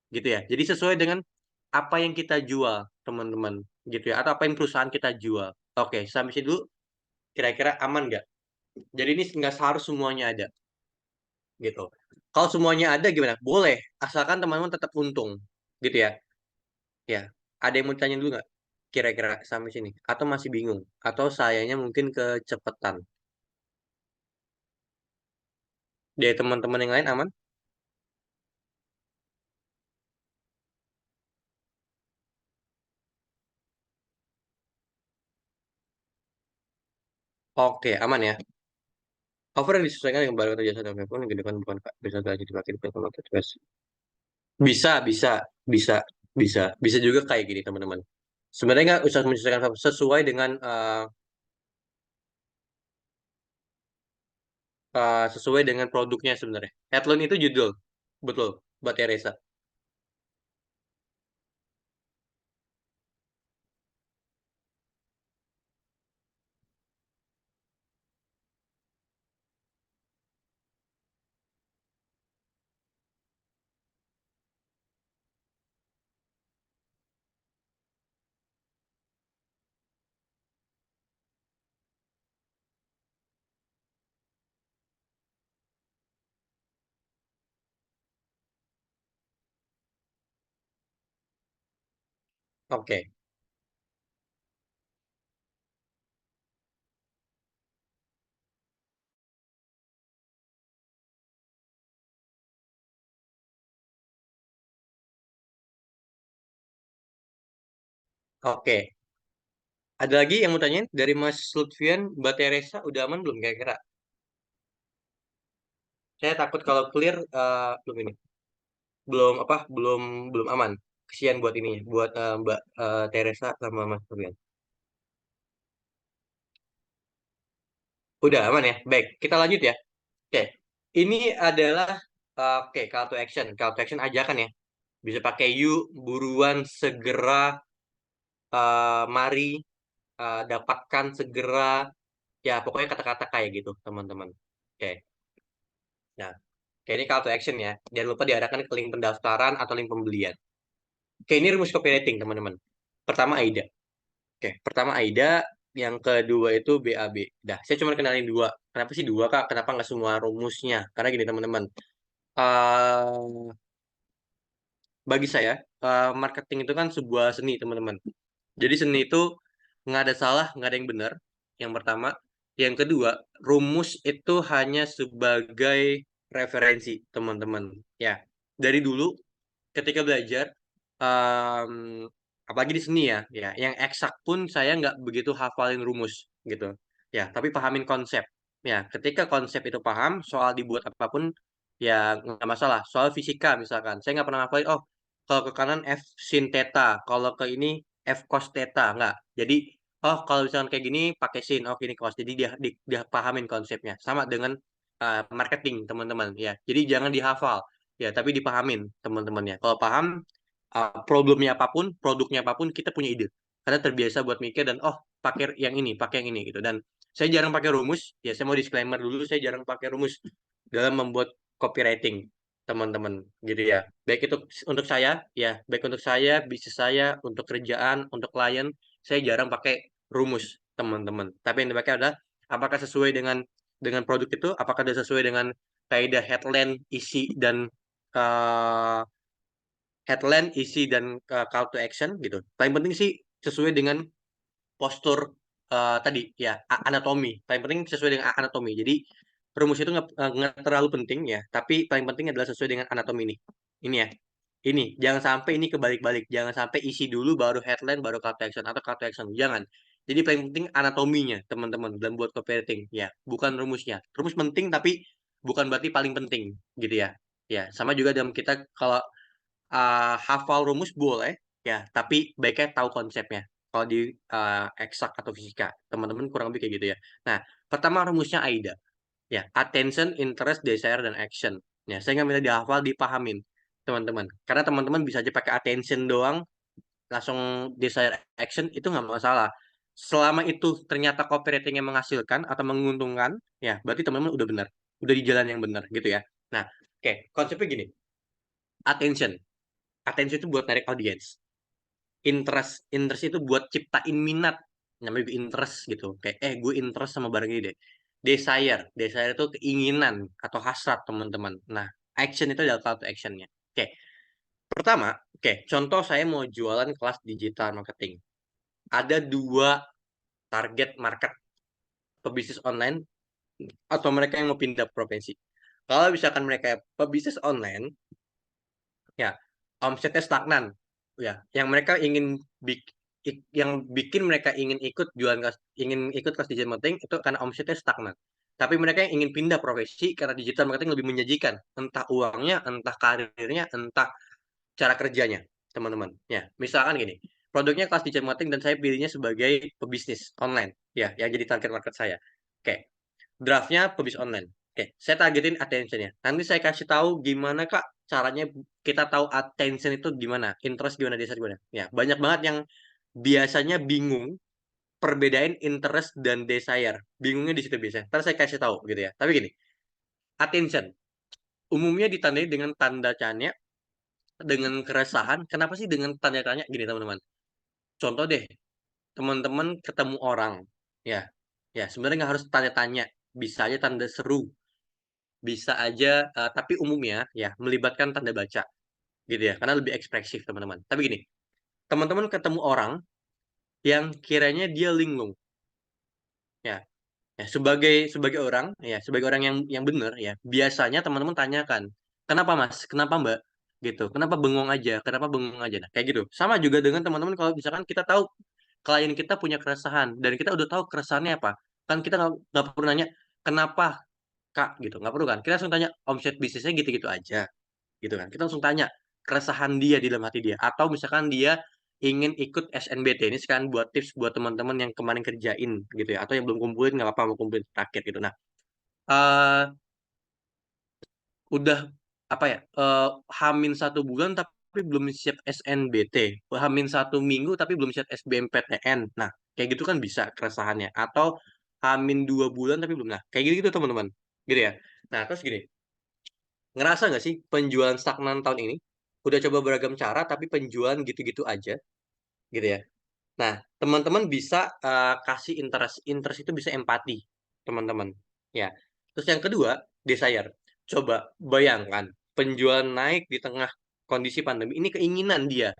gitu ya. Jadi sesuai dengan apa yang kita jual teman-teman gitu ya, atau apa yang perusahaan kita jual. Oke, sampai situ dulu, kira-kira aman nggak? Jadi ini nggak harus semuanya ada gitu. Kalau semuanya ada gimana? Boleh, asalkan teman-teman tetap untung gitu ya. Ya, ada yang mau tanya dulu nggak? Kira-kira sampai sini? Atau masih bingung? Atau sayanya mungkin kecepatan? Dari teman-teman yang lain aman? Oke, aman ya. Cover yang disesuaikan dengan barang atau jasa dan telepon yang kedepan bukan Kak. Bisa gaji dipakai di platform atau tugas. Bisa, bisa, bisa, bisa juga kayak gini teman-teman. Sebenarnya nggak usah menyesuaikan sesuai dengan sesuai dengan produknya sebenarnya. Headline itu judul, betul, buat Teresa. Oke, oke. Ada lagi yang mau tanyain dari Mas Lutfian, Mbak Teresa udah aman belum kira-kira? Saya takut kalau clear belum ini, belum apa, belum aman. Kesian buat ini, buat Mbak Teresa sama Mas Lutfian. Udah aman ya. Baik, kita lanjut ya. Oke, ini adalah oke call to action. Call to action ajakan ya. Bisa pakai yuk, buruan, segera, mari, dapatkan segera. Ya pokoknya kata-kata kayak gitu teman-teman. Oke. Nah, oke, ini call to action ya. Jangan lupa diarahkan ke link pendaftaran atau link pembelian. Oke, ini rumus copywriting, teman-teman. Pertama AIDA. Oke, pertama AIDA, yang kedua itu BAB. Dah, saya cuma kenalin dua. Kenapa sih dua, Kak? Kenapa nggak semua rumusnya? Karena gini, teman-teman. Eh bagi saya, marketing itu kan sebuah seni, teman-teman. Jadi seni itu nggak ada salah, nggak ada yang benar. Yang pertama. Yang kedua, rumus itu hanya sebagai referensi, teman-teman. Ya, dari dulu ketika belajar, em, apalagi di seni ya, ya, yang eksak pun saya nggak begitu hafalin rumus gitu. Ya, tapi pahamin konsep. Ya, ketika konsep itu paham, soal dibuat apapun, ya nggak masalah. Soal fisika misalkan, saya nggak pernah hafalin, oh, kalau ke kanan F sin theta, kalau ke ini F cos theta, nggak. Jadi, oh, kalau misalkan kayak gini pakai sin, oh ini cos. Jadi dia pahamin konsepnya. Sama dengan marketing, teman-teman. Ya, jadi jangan dihafal. Ya, tapi dipahamin teman-temannya. Kalau paham problemnya apapun, produknya apapun, kita punya ide. Karena terbiasa buat mikir dan oh, pakai yang ini gitu. Dan saya jarang pakai rumus. Ya, saya mau disclaimer dulu, saya jarang pakai rumus dalam membuat copywriting, teman-teman, gitu ya. Baik itu untuk saya, ya, baik untuk saya, bisnis saya, untuk kerjaan, untuk klien, saya jarang pakai rumus, teman-teman. Tapi yang dipakai adalah apakah sesuai dengan produk itu, apakah sudah sesuai dengan kaidah headline, isi dan eh, headline, isi dan call to action gitu. Paling penting sih sesuai dengan postur tadi ya, anatomi. Paling penting sesuai dengan anatomi. Jadi rumus itu nggak terlalu penting ya, tapi paling penting adalah sesuai dengan anatomi ini. Ini ya. Ini, jangan sampai ini kebalik-balik. Jangan sampai isi dulu baru headline, baru call to action atau call to action. Jangan. Jadi paling penting anatominya, teman-teman, dan buat copywriting ya, bukan rumusnya. Rumus penting tapi bukan berarti paling penting gitu ya. Ya, sama juga dalam kita kalau hafal rumus boleh ya, tapi baiknya tahu konsepnya. Kalau di eksak atau fisika, teman-teman kurang lebih kayak gitu ya. Nah, pertama rumusnya AIDA. Ya, attention, interest, desire, dan action. Ya, saya nggak minta dihafal, dipahamin, teman-teman. Karena teman-teman bisa aja pakai attention doang, langsung desire, action, itu nggak masalah. Selama itu ternyata copywriting yang menghasilkan atau menguntungkan, ya, berarti teman-teman udah benar. Udah di jalan yang benar, gitu ya. Nah, oke, konsepnya gini. Attention. Attention itu buat narik audiens. Interest itu buat ciptain minat, namanya juga interest gitu, kayak gue interest sama barang ini deh. Desire itu keinginan atau hasrat, teman-teman. Nah, action itu adalah call to actionnya. Oke, pertama, oke, contoh saya mau jualan kelas digital marketing. Ada dua target market, pebisnis online atau mereka yang mau pindah profesi. Kalau misalkan mereka pebisnis online, ya omsetnya stagnan, ya yang mereka ingin yang bikin mereka ingin ikut jualan kelas, ingin ikut kelas digital marketing itu karena omsetnya stagnan. Tapi mereka yang ingin pindah profesi karena digital marketing lebih menjanjikan, entah uangnya, entah karirnya, entah cara kerjanya, teman-teman. Ya, misalkan gini, produknya kelas digital marketing dan saya pilihnya sebagai pebisnis online, ya, yang jadi target market saya. Oke, draftnya pebisnis online. Oke, saya targetin attentionnya. Nanti saya kasih tahu gimana Kak caranya kita tahu attention itu gimana, interest gimana, desire gimana. Ya, banyak banget yang biasanya bingung perbedaan interest dan desire. Bingungnya di situ biasanya. Ntar saya kasih tahu gitu ya. Tapi gini, attention umumnya ditandai dengan tanda tanya, dengan keresahan. Kenapa sih dengan tanda tanya gini, teman-teman? Contoh deh, teman-teman ketemu orang, ya, ya sebenarnya nggak harus tanya tanya, bisa aja tanda seru, bisa aja, tapi umumnya ya melibatkan tanda baca gitu ya, karena lebih ekspresif, teman-teman. Tapi gini, teman-teman ketemu orang yang kiranya dia linglung, ya, ya sebagai orang, ya sebagai orang yang benar ya, biasanya teman-teman tanyakan, kenapa Mas, kenapa Mbak, gitu, kenapa bengong aja, kenapa bengong aja, nah kayak gitu. Sama juga dengan teman-teman kalau misalkan kita tahu klien kita punya keresahan dan kita udah tahu keresahannya apa, kan kita nggak perlu nanya kenapa Kak gitu, nggak perlu kan, kita langsung tanya omset bisnisnya gitu-gitu aja gitu kan, kita langsung tanya keresahan dia di dalam hati dia, atau misalkan dia ingin ikut SNBT, ini sekarang buat tips buat teman-teman yang kemarin kerjain gitu ya, atau yang belum kumpulin nggak apa-apa, mau kumpulin terakhir gitu. Nah, eh udah apa ya, Hamin 1 bulan tapi belum siap SNBT, Hamin 1 minggu tapi belum siap SBMPTN, nah kayak gitu kan bisa keresahannya, atau Hamin 2 bulan tapi belum, nah kayak gitu gitu teman-teman gitu ya. Nah terus gini, ngerasa nggak sih penjualan stagnan tahun ini? Udah coba beragam cara, tapi penjualan gitu-gitu aja, gitu ya. Nah, teman-teman bisa kasih interest. Interest itu bisa empati, teman-teman. Ya. Terus yang kedua, desire. Coba bayangkan, penjualan naik di tengah kondisi pandemi. Ini keinginan dia.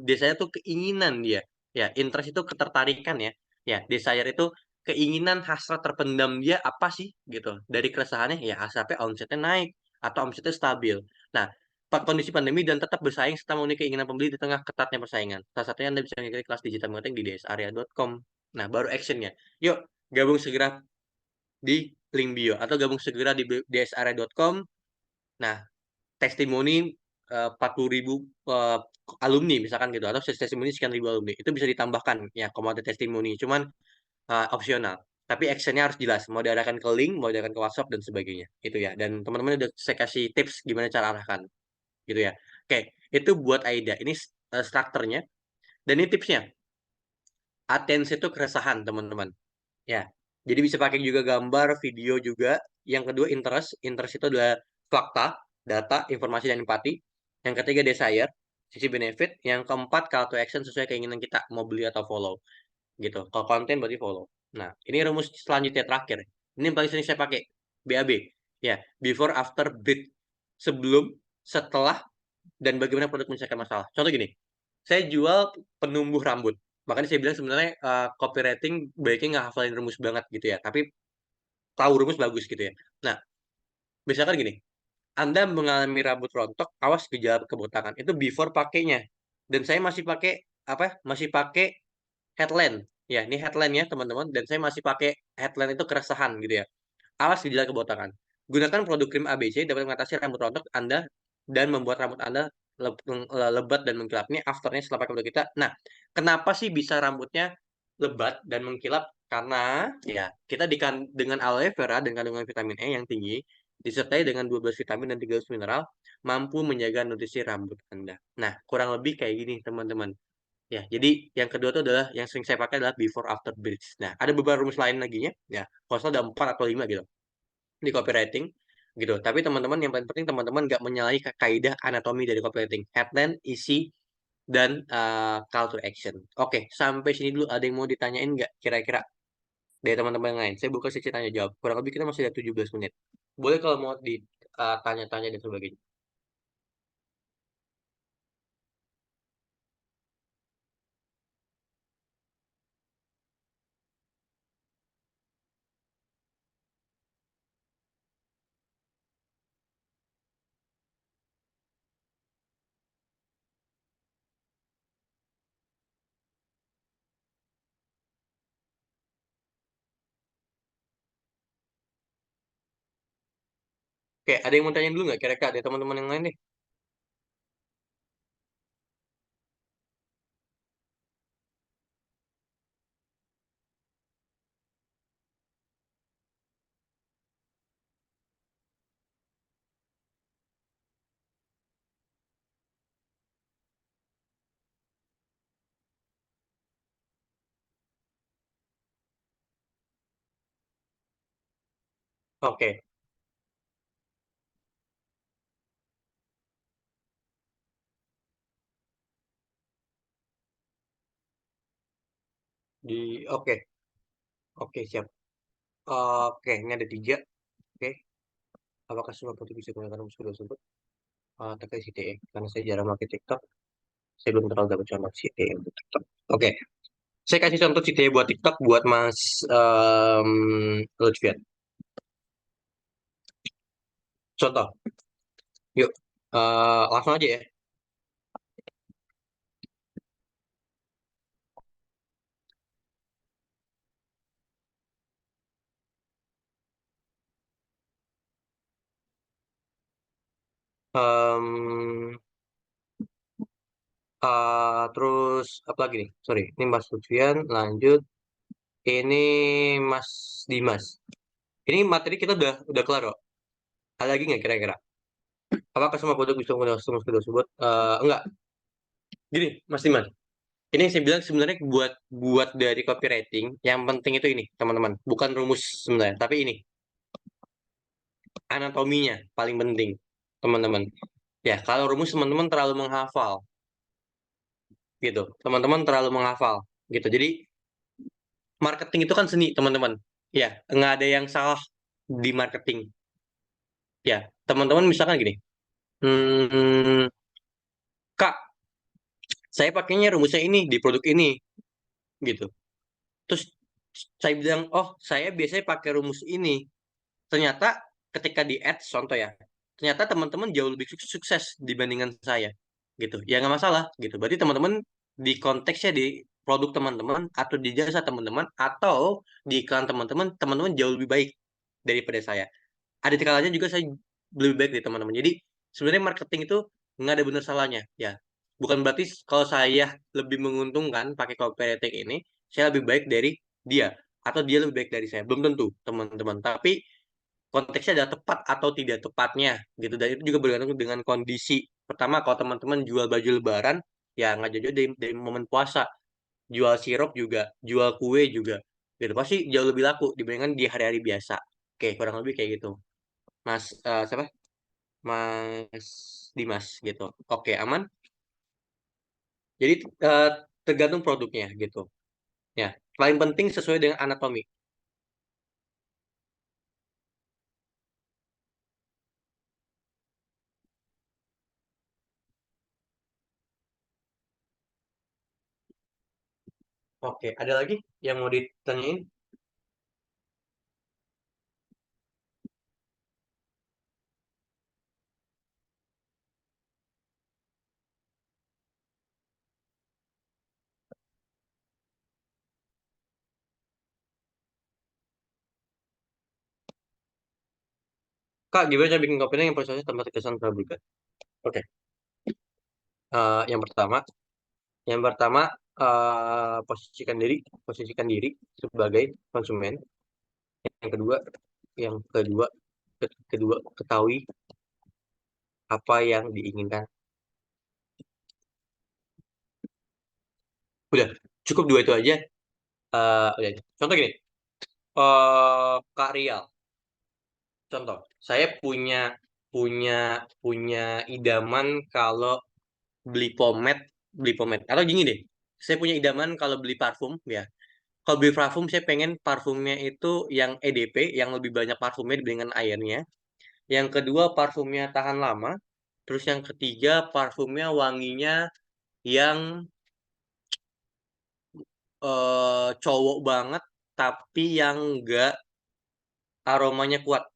Desire itu keinginan dia. Ya, interest itu ketertarikan ya. Ya, desire itu keinginan hasrat terpendam dia apa sih gitu. Dari keresahannya ya hasratnya omsetnya naik atau omsetnya stabil. Nah, kondisi pandemi dan tetap bersaing serta memenuhi keinginan pembeli di tengah ketatnya persaingan. Salah satunya Anda bisa mengikuti kelas digital marketing di dsarea.com. Nah, baru actionnya. Yuk, gabung segera di link bio atau gabung segera di dsarea.com. Nah, testimoni 40.000 eh, alumni misalkan gitu, atau testimoni sekian ribu alumni itu bisa ditambahkan ya komando testimoni, cuman opsional. Tapi actionnya harus jelas, mau diarahkan ke link, mau diarahkan ke WhatsApp dan sebagainya itu ya. Dan teman-teman udah saya kasih tips gimana cara arahkan gitu ya. Oke, itu buat AIDA. Ini strukturnya. Dan ini tipsnya. Atensi itu keresahan, teman-teman. Ya. Jadi bisa pakai juga gambar, video juga. Yang kedua, interest. Interest itu adalah fakta, data, informasi, dan empati. Yang ketiga, desire, sisi benefit. Yang keempat, call to action sesuai keinginan kita. Mau beli atau follow. Gitu. Kalau konten berarti follow. Nah, ini rumus selanjutnya terakhir. Ini yang paling sering saya pakai. BAB. Ya, before, after, bid. Sebelum, setelah, dan bagaimana produk menyelesaikan masalah. Contoh gini, saya jual penumbuh rambut. Makanya saya bilang sebenarnya copywriting baiknya nggak hafalin rumus banget gitu ya. Tapi tahu rumus bagus gitu ya. Nah, misalkan gini, Anda mengalami rambut rontok, awas gejala kebotakan. Itu before pakainya. Dan saya masih pakai apa? Masih pakai headland. Ya, ini headlandnya teman-teman. Dan saya masih pakai headland itu keresahan gitu ya. Awas gejala kebotakan. Gunakan produk krim ABC dapat mengatasi rambut rontok Anda dan membuat rambut Anda lebat dan mengkilap. Ini afternya setelah pakai produk kita. Nah, kenapa sih bisa rambutnya lebat dan mengkilap? Karena ya kita dengan aloe vera dan kandungan vitamin E yang tinggi, disertai dengan 12 vitamin dan 13 mineral, mampu menjaga nutrisi rambut Anda. Nah, kurang lebih kayak gini teman-teman. Ya, jadi yang kedua itu adalah yang sering saya pakai adalah before after bridge. Nah, ada beberapa rumus lain lagi ya. Ya, kalau salah ada 4 atau 5 gitu di copywriting gitu. Tapi teman-teman yang paling penting teman-teman nggak menyalahi kaidah anatomi dari copywriting, headline, isi, dan call to action. Oke, sampai sini dulu ada yang mau ditanyain nggak kira-kira dari teman-teman yang lain? Saya buka sesi tanya jawab. Kurang lebih kita masih ada 17 menit. Boleh kalau mau ditanya-tanya dan sebagainya. Oke, ada yang mau tanya dulu nggak kira-kira dari teman-teman yang lain deh? Oke, oke, oke siap. Oke, ini ada 3. Oke, apakah semua produk bisa menggunakan rumus kedua tersebut? Terkait CTA, karena saya jarang pakai TikTok, saya belum terlalu dapat contoh CTA untuk TikTok. Oke, saya kasih contoh CTA buat TikTok buat Mas Lutfian. Contoh, yuk. Langsung aja ya. Em, terus apa lagi nih? Sorry, ini Mas Lutfian. Lanjut, ini Mas Dimas. Ini materi kita udah kelar kok. Ada lagi nggak kira-kira? Apakah semua produk bisa menggunakan rumus kedua tersebut? Enggak. Gini, Mas Dimas. Ini yang saya bilang sebenarnya buat buat dari copywriting, yang penting itu ini, teman-teman. Bukan rumus sebenarnya, tapi ini anatominya paling penting, teman-teman. Ya, kalau rumus teman-teman terlalu menghafal, gitu. Teman-teman terlalu menghafal, gitu. Jadi marketing itu kan seni, teman-teman. Ya, nggak ada yang salah di marketing. Ya, teman-teman misalkan gini, hmm, Kak, saya pakainya rumusnya ini di produk ini, gitu. Terus saya bilang, oh, saya biasanya pakai rumus ini. Ternyata ketika di ads contoh ya, ternyata teman-teman jauh lebih sukses dibandingkan saya gitu ya, nggak masalah gitu. Berarti teman-teman di konteksnya di produk teman-teman atau di jasa teman-teman atau di iklan teman-teman, teman-teman jauh lebih baik daripada saya. Ada kalanya juga saya lebih baik dari teman-teman. Jadi sebenarnya marketing itu nggak ada benar salahnya ya. Bukan berarti kalau saya lebih menguntungkan pakai copywriting ini, saya lebih baik dari dia atau dia lebih baik dari saya. Belum tentu, teman-teman. Tapi konteksnya adalah tepat atau tidak tepatnya gitu, dan itu juga bergantung dengan kondisi. Pertama, kalau teman-teman jual baju lebaran, ya nggak jauh dari momen puasa, jual sirup juga, jual kue juga gitu, pasti jauh lebih laku dibandingkan di hari-hari biasa. Oke, kurang lebih kayak gitu, Mas. Siapa, Mas Dimas gitu. Oke, aman. Jadi eh, tergantung produknya gitu ya. Paling penting sesuai dengan anatomi. Oke, ada lagi yang mau ditanyain? Kak, gimana cara bikin kopi yang prosesnya tanpa terkesan terlalu. Oke. Yang pertama, posisikan diri sebagai konsumen. Yang kedua, yang kedua, ketahui apa yang diinginkan. Udah, cukup dua itu aja. Udah. Contoh gini, Kak Rial. Contoh, saya punya punya punya idaman kalau beli pomade. Atau gini deh, saya punya idaman kalau beli parfum ya. Kalau beli parfum, saya pengen parfumnya itu yang EDP, yang lebih banyak parfumnya dibandingkan airnya. Yang kedua, parfumnya tahan lama. Terus yang ketiga, parfumnya wanginya yang cowok banget, tapi yang enggak aromanya kuat.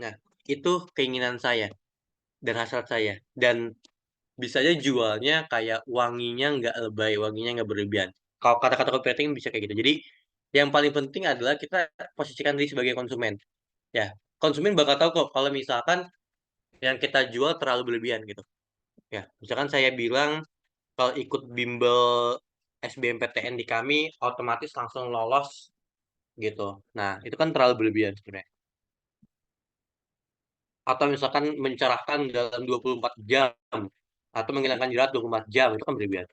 Nah, itu keinginan saya dan hasrat saya. Dan bisa aja jualnya kayak wanginya nggak lebay, wanginya nggak berlebihan. Kalau kata-kata copywriting bisa kayak gitu. Jadi, yang paling penting adalah kita posisikan diri sebagai konsumen. Ya, konsumen bakal tahu kok kalau misalkan yang kita jual terlalu berlebihan gitu. Ya, misalkan saya bilang kalau ikut bimbel SBMPTN di kami otomatis langsung lolos gitu. Nah, itu kan terlalu berlebihan sebenarnya. Atau misalkan mencerahkan dalam 24 jam atau menghilangkan jerat 24 jam itu kan berlebihan.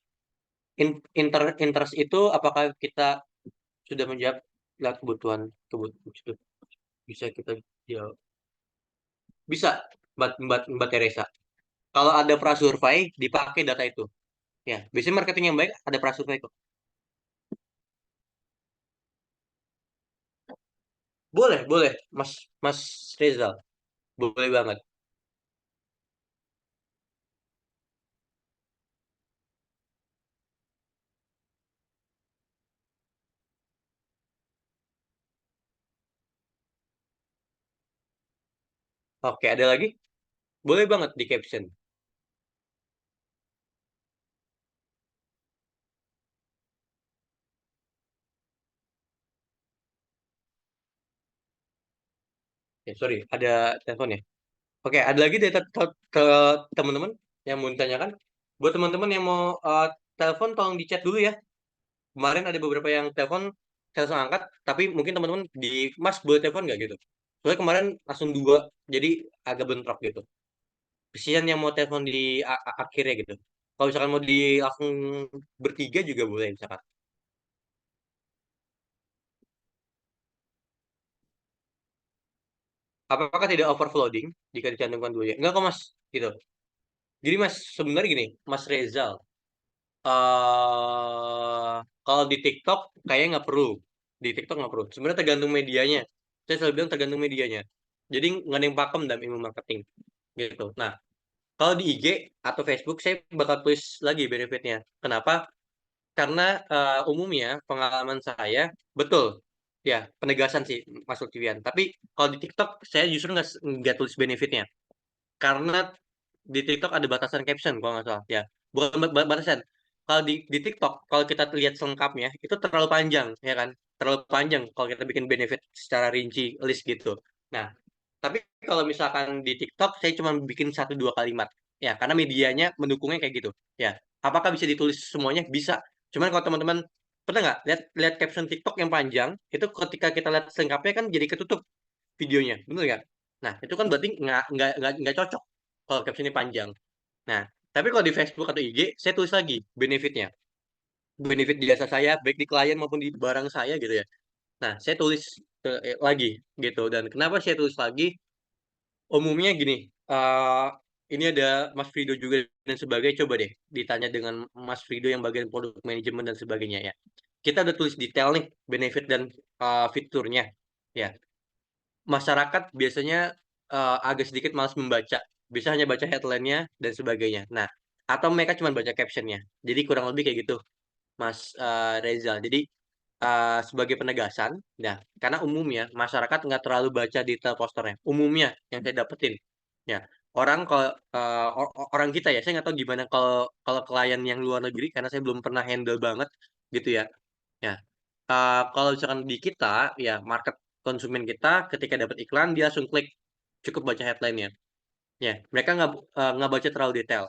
Interest itu apakah kita sudah menjawab kebutuhan kebutuhan bisa kita jawab. Bisa Mbak Teresa. Kalau ada prasurvei dipakai data itu. Ya, biasanya marketing yang baik ada prasurvei kok. Boleh, boleh, Mas Mas Rizal. Boleh banget. Oke, ada lagi? Boleh banget di caption. Ya, sorry, ada telepon ya. Oke, ada lagi dari ke teman-teman yang mau ditanyakan. Buat teman-teman yang mau telepon, tolong di chat dulu ya. Kemarin ada beberapa yang telepon, saya langsung angkat, tapi mungkin teman-teman di Mas boleh telepon nggak gitu. Soalnya kemarin langsung dua, jadi agak bentrok gitu. Kesian yang mau telepon di akhirnya gitu. Kalau misalkan mau di langsung bertiga juga boleh misalkan. Apakah tidak overfloading jika dicantumkan dua ya? Enggak kok Mas, gitu. Jadi Mas, sebenarnya gini, Mas Rezal, kalau di TikTok kayaknya nggak perlu. Di TikTok nggak perlu. Sebenarnya tergantung medianya. Saya selalu bilang tergantung medianya. Jadi nggak ada yang pakem dalam ilmu marketing gitu. Nah, kalau di IG atau Facebook saya bakal tulis lagi benefitnya. Kenapa? Karena umumnya pengalaman saya betul, ya penegasan sih Mas Lutfian. Tapi kalau di TikTok saya justru nggak tulis benefitnya. Karena di TikTok ada batasan caption kalau nggak salah. Ya, bukan batasan. Kalau di TikTok, kalau kita lihat selengkapnya, itu terlalu panjang, ya kan? Terlalu panjang kalau kita bikin benefit secara rinci list gitu. Nah, tapi kalau misalkan di TikTok, saya cuma bikin satu dua kalimat. Ya, karena medianya mendukungnya kayak gitu. Ya, apakah bisa ditulis semuanya? Bisa. Cuman kalau teman-teman pernah nggak lihat lihat caption TikTok yang panjang, itu ketika kita lihat selengkapnya kan jadi ketutup videonya, bener nggak? Nah, itu kan berarti nggak cocok kalau captionnya panjang. Nah, tapi kalau di Facebook atau IG, saya tulis lagi benefitnya. Benefit jasa saya, baik di klien maupun di barang saya gitu ya. Nah, saya tulis lagi gitu. Dan kenapa saya tulis lagi? Umumnya gini, ini ada Mas Frido juga dan sebagainya. Coba deh ditanya dengan Mas Frido yang bagian produk manajemen dan sebagainya ya. Kita udah tulis detail nih benefit dan fiturnya. Ya, masyarakat biasanya agak sedikit malas membaca. Bisa hanya baca headline-nya dan sebagainya. Nah, atau mereka cuma baca caption-nya. Jadi kurang lebih kayak gitu, Mas Reza. Jadi sebagai penegasan, nah karena umumnya masyarakat nggak terlalu baca detail posternya. Umumnya yang saya dapetin, ya orang kalau orang kita ya, saya nggak tahu gimana kalau kalau klien yang luar negeri karena saya belum pernah handle banget gitu ya. Ya, kalau misalkan di kita, ya market konsumen kita ketika dapat iklan dia langsung klik. cukup baca headline-nya. Ya, mereka nggak baca terlalu detail.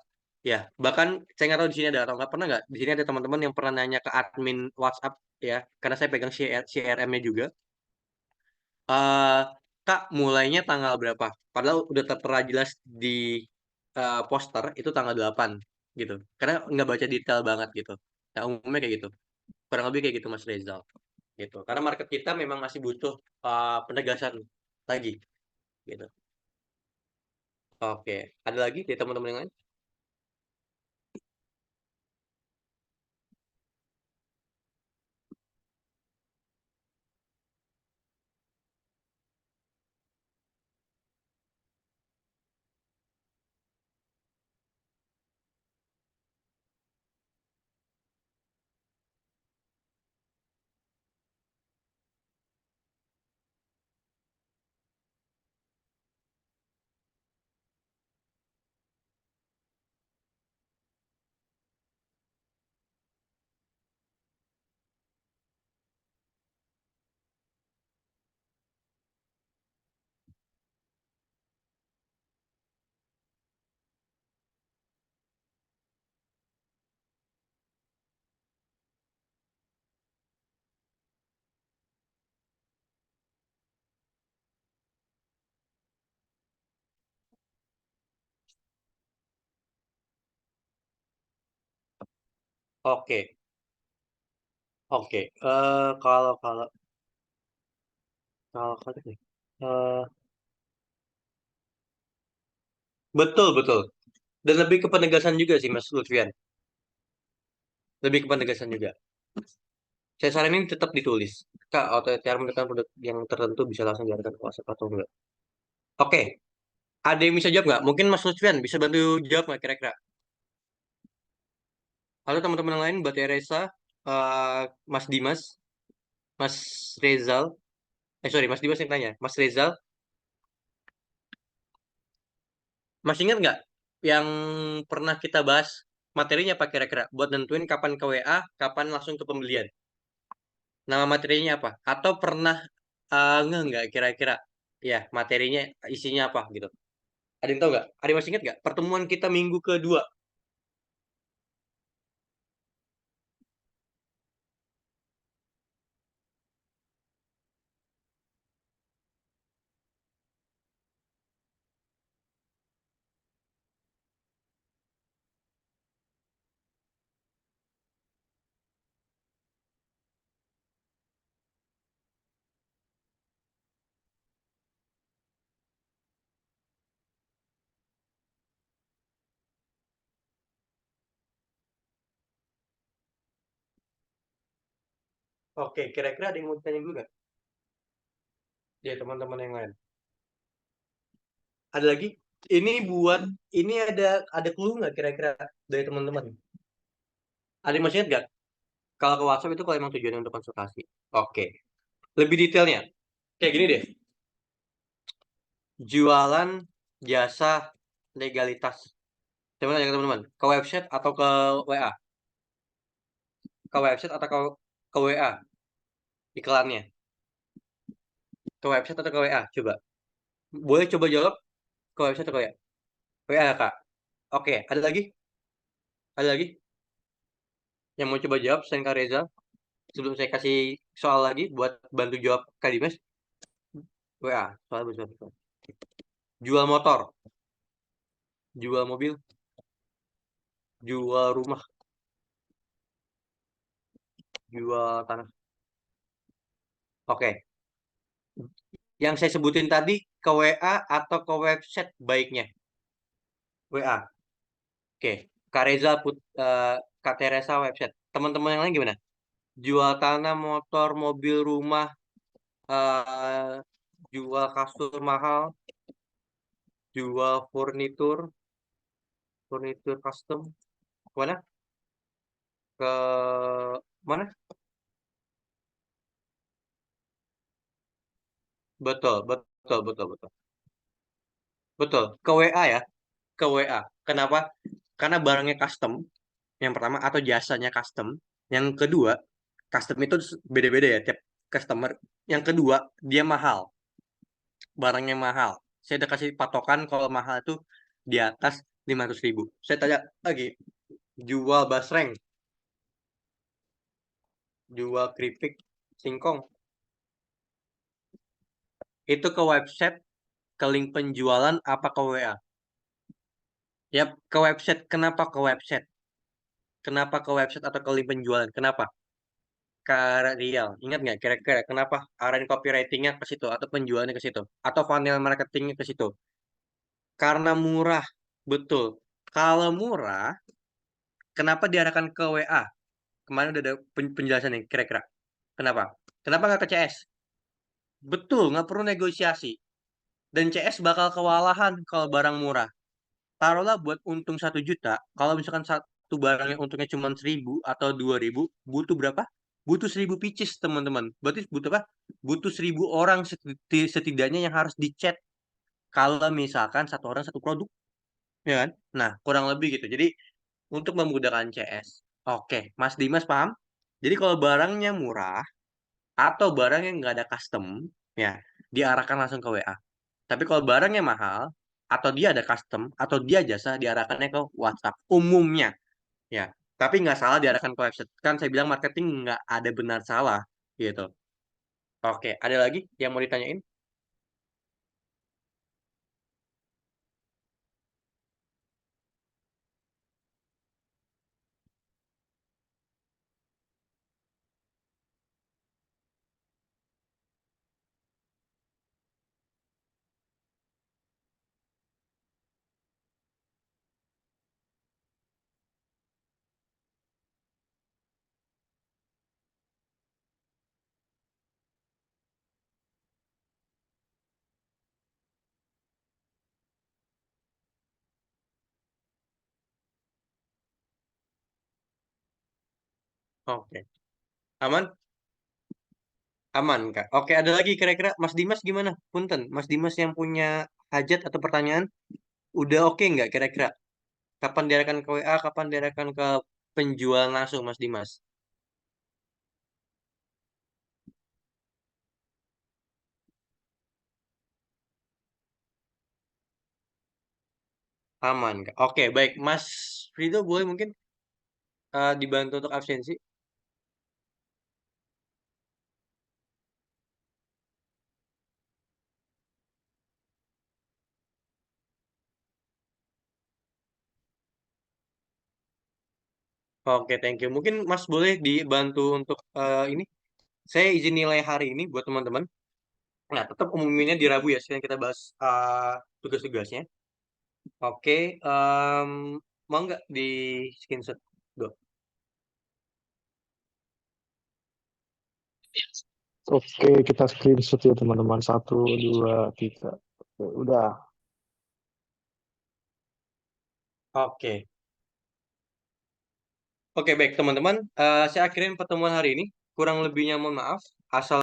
Ya, bahkan saya nggak tahu di sini ada atau nggak, pernah nggak di sini ada teman-teman yang pernah nanya ke admin WhatsApp ya, karena saya pegang CRM-nya juga. eh Kak, mulainya tanggal berapa? Padahal udah tertera jelas di poster itu tanggal 8 gitu. Karena nggak baca detail banget gitu. Nah, umumnya kayak gitu. Kurang lebih kayak gitu Mas Rezal. Gitu. Karena market kita memang masih butuh penegasan lagi gitu. Oke, ada lagi dari teman-teman yang lain? Oke, oke. Kalau kalau kalau kalau nih, eh, betul betul. Dan lebih ke penegasan juga sih Mas Lutfian. Lebih ke penegasan juga. Saya saranin tetap ditulis. Kak, atau cara menekan produk yang tertentu bisa langsung diarahkan ke WhatsApp atau enggak. Oke, ada yang bisa jawab nggak? Mungkin Mas Lutfian bisa bantu jawab nggak kira-kira? Halo teman-teman yang lain, Mbak Teresa, Mas Dimas, Mas Rezal. Sorry, Mas Dimas yang tanya. Mas Rezal, masih ingat nggak yang pernah kita bahas materinya apa kira-kira? Buat nentuin kapan ke WA, kapan langsung ke pembelian. Nama materinya apa? Atau pernah nggak kira-kira? Ya, materinya isinya apa gitu. Ada yang tahu nggak? Ada yang masih ingat nggak? Pertemuan kita minggu kedua. Oke, kira-kira ada yang mau ditanya juga nggak? Ya, teman-teman yang lain. Ada lagi? Ini buat, ini ada clue nggak kira-kira dari teman-teman? Ada yang masih ingat nggak? Kalau ke WhatsApp itu kalau emang tujuannya untuk konsultasi. Oke. Lebih detailnya. Kayak gini deh. Jualan jasa legalitas. Coba tanya ke teman-teman. Ke website atau ke WA? Ke website atau ke WA? Iklannya. Ke website atau ke WA? Coba. Boleh coba jawab ke website atau ke WA? WA ya, Kak? Oke. Ada lagi? Ada lagi? Yang mau coba jawab selain Kak Reza? Sebelum saya kasih soal lagi buat bantu jawab Kak Dimas. WA. Soal betul. Jual motor. Jual mobil. Jual rumah. Jual tanah. Oke. Yang saya sebutin tadi ke WA atau ke website baiknya? WA. Oke. Kak Reza Kak Teresa website. Teman-teman yang lain gimana? Jual tanah, motor, mobil, rumah, eh, jual kasur mahal, jual furnitur custom. Mana? Ke mana? Betul, betul, betul, betul. Betul. Ke WA ya, ke WA. Kenapa? Karena barangnya custom, yang pertama, atau jasanya custom. Yang kedua, custom itu beda-beda ya tiap customer. Yang kedua, dia mahal. Barangnya mahal. Saya udah kasih patokan kalau mahal itu di atas 500.000. Saya tanya lagi, jual basreng, jual keripik, singkong, itu ke website, ke link penjualan apa ke WA? Yap, ke website. Kenapa ke website? Kenapa ke website atau ke link penjualan? Kenapa? Kak Rial, ingat nggak kira-kira kenapa arahin copywritingnya ke situ atau penjualannya ke situ atau funnel marketingnya ke situ? Karena murah, betul. Kalau murah, kenapa diarahkan ke WA? Kemarin udah ada penjelasan nih, kira-kira. Kenapa? Kenapa nggak ke CS? Betul, nggak perlu negosiasi. Dan CS bakal kewalahan kalau barang murah. Taruhlah buat untung 1 juta, kalau misalkan satu barang yang untungnya cuma 1.000 atau 2.000, butuh berapa? Butuh 1.000 pieces, teman-teman. Berarti butuh apa? Butuh 1.000 orang setidaknya yang harus dicat kalau misalkan satu orang satu produk, ya kan? Nah, kurang lebih gitu. Jadi, untuk memudahkan CS. Oke, Mas Dimas paham? Jadi kalau barangnya murah atau barang yang nggak ada custom, ya diarahkan langsung ke WA. Tapi kalau barangnya mahal, atau dia ada custom, atau dia jasa, diarahkannya ke WhatsApp umumnya. Ya, tapi nggak salah diarahkan ke website. Kan saya bilang marketing nggak ada benar salah, gitu. Oke, ada lagi yang mau ditanyain? Oke, aman? Aman, Kak. Oke, ada lagi kira-kira Mas Dimas gimana? Punten, Mas Dimas yang punya hajat atau pertanyaan, udah oke nggak kira-kira? Kapan diarahkan ke WA, kapan diarahkan ke penjual langsung, Mas Dimas? Aman, Kak. Oke, baik. Mas Rido boleh mungkin dibantu untuk absensi? Oke, thank you. Mungkin Mas boleh dibantu untuk ini. Saya izin nilai hari ini buat teman-teman. Nah, tetap umuminnya di Rabu ya, sekarang kita bahas tugas-tugasnya. Oke, mau nggak di screenshot? Dok? Oke, kita screenshot ya teman-teman. Satu, dua, tiga. Oke, udah. Oke. Oke, baik teman-teman. Saya akhirin pertemuan hari ini. Kurang lebihnya mohon maaf. Asal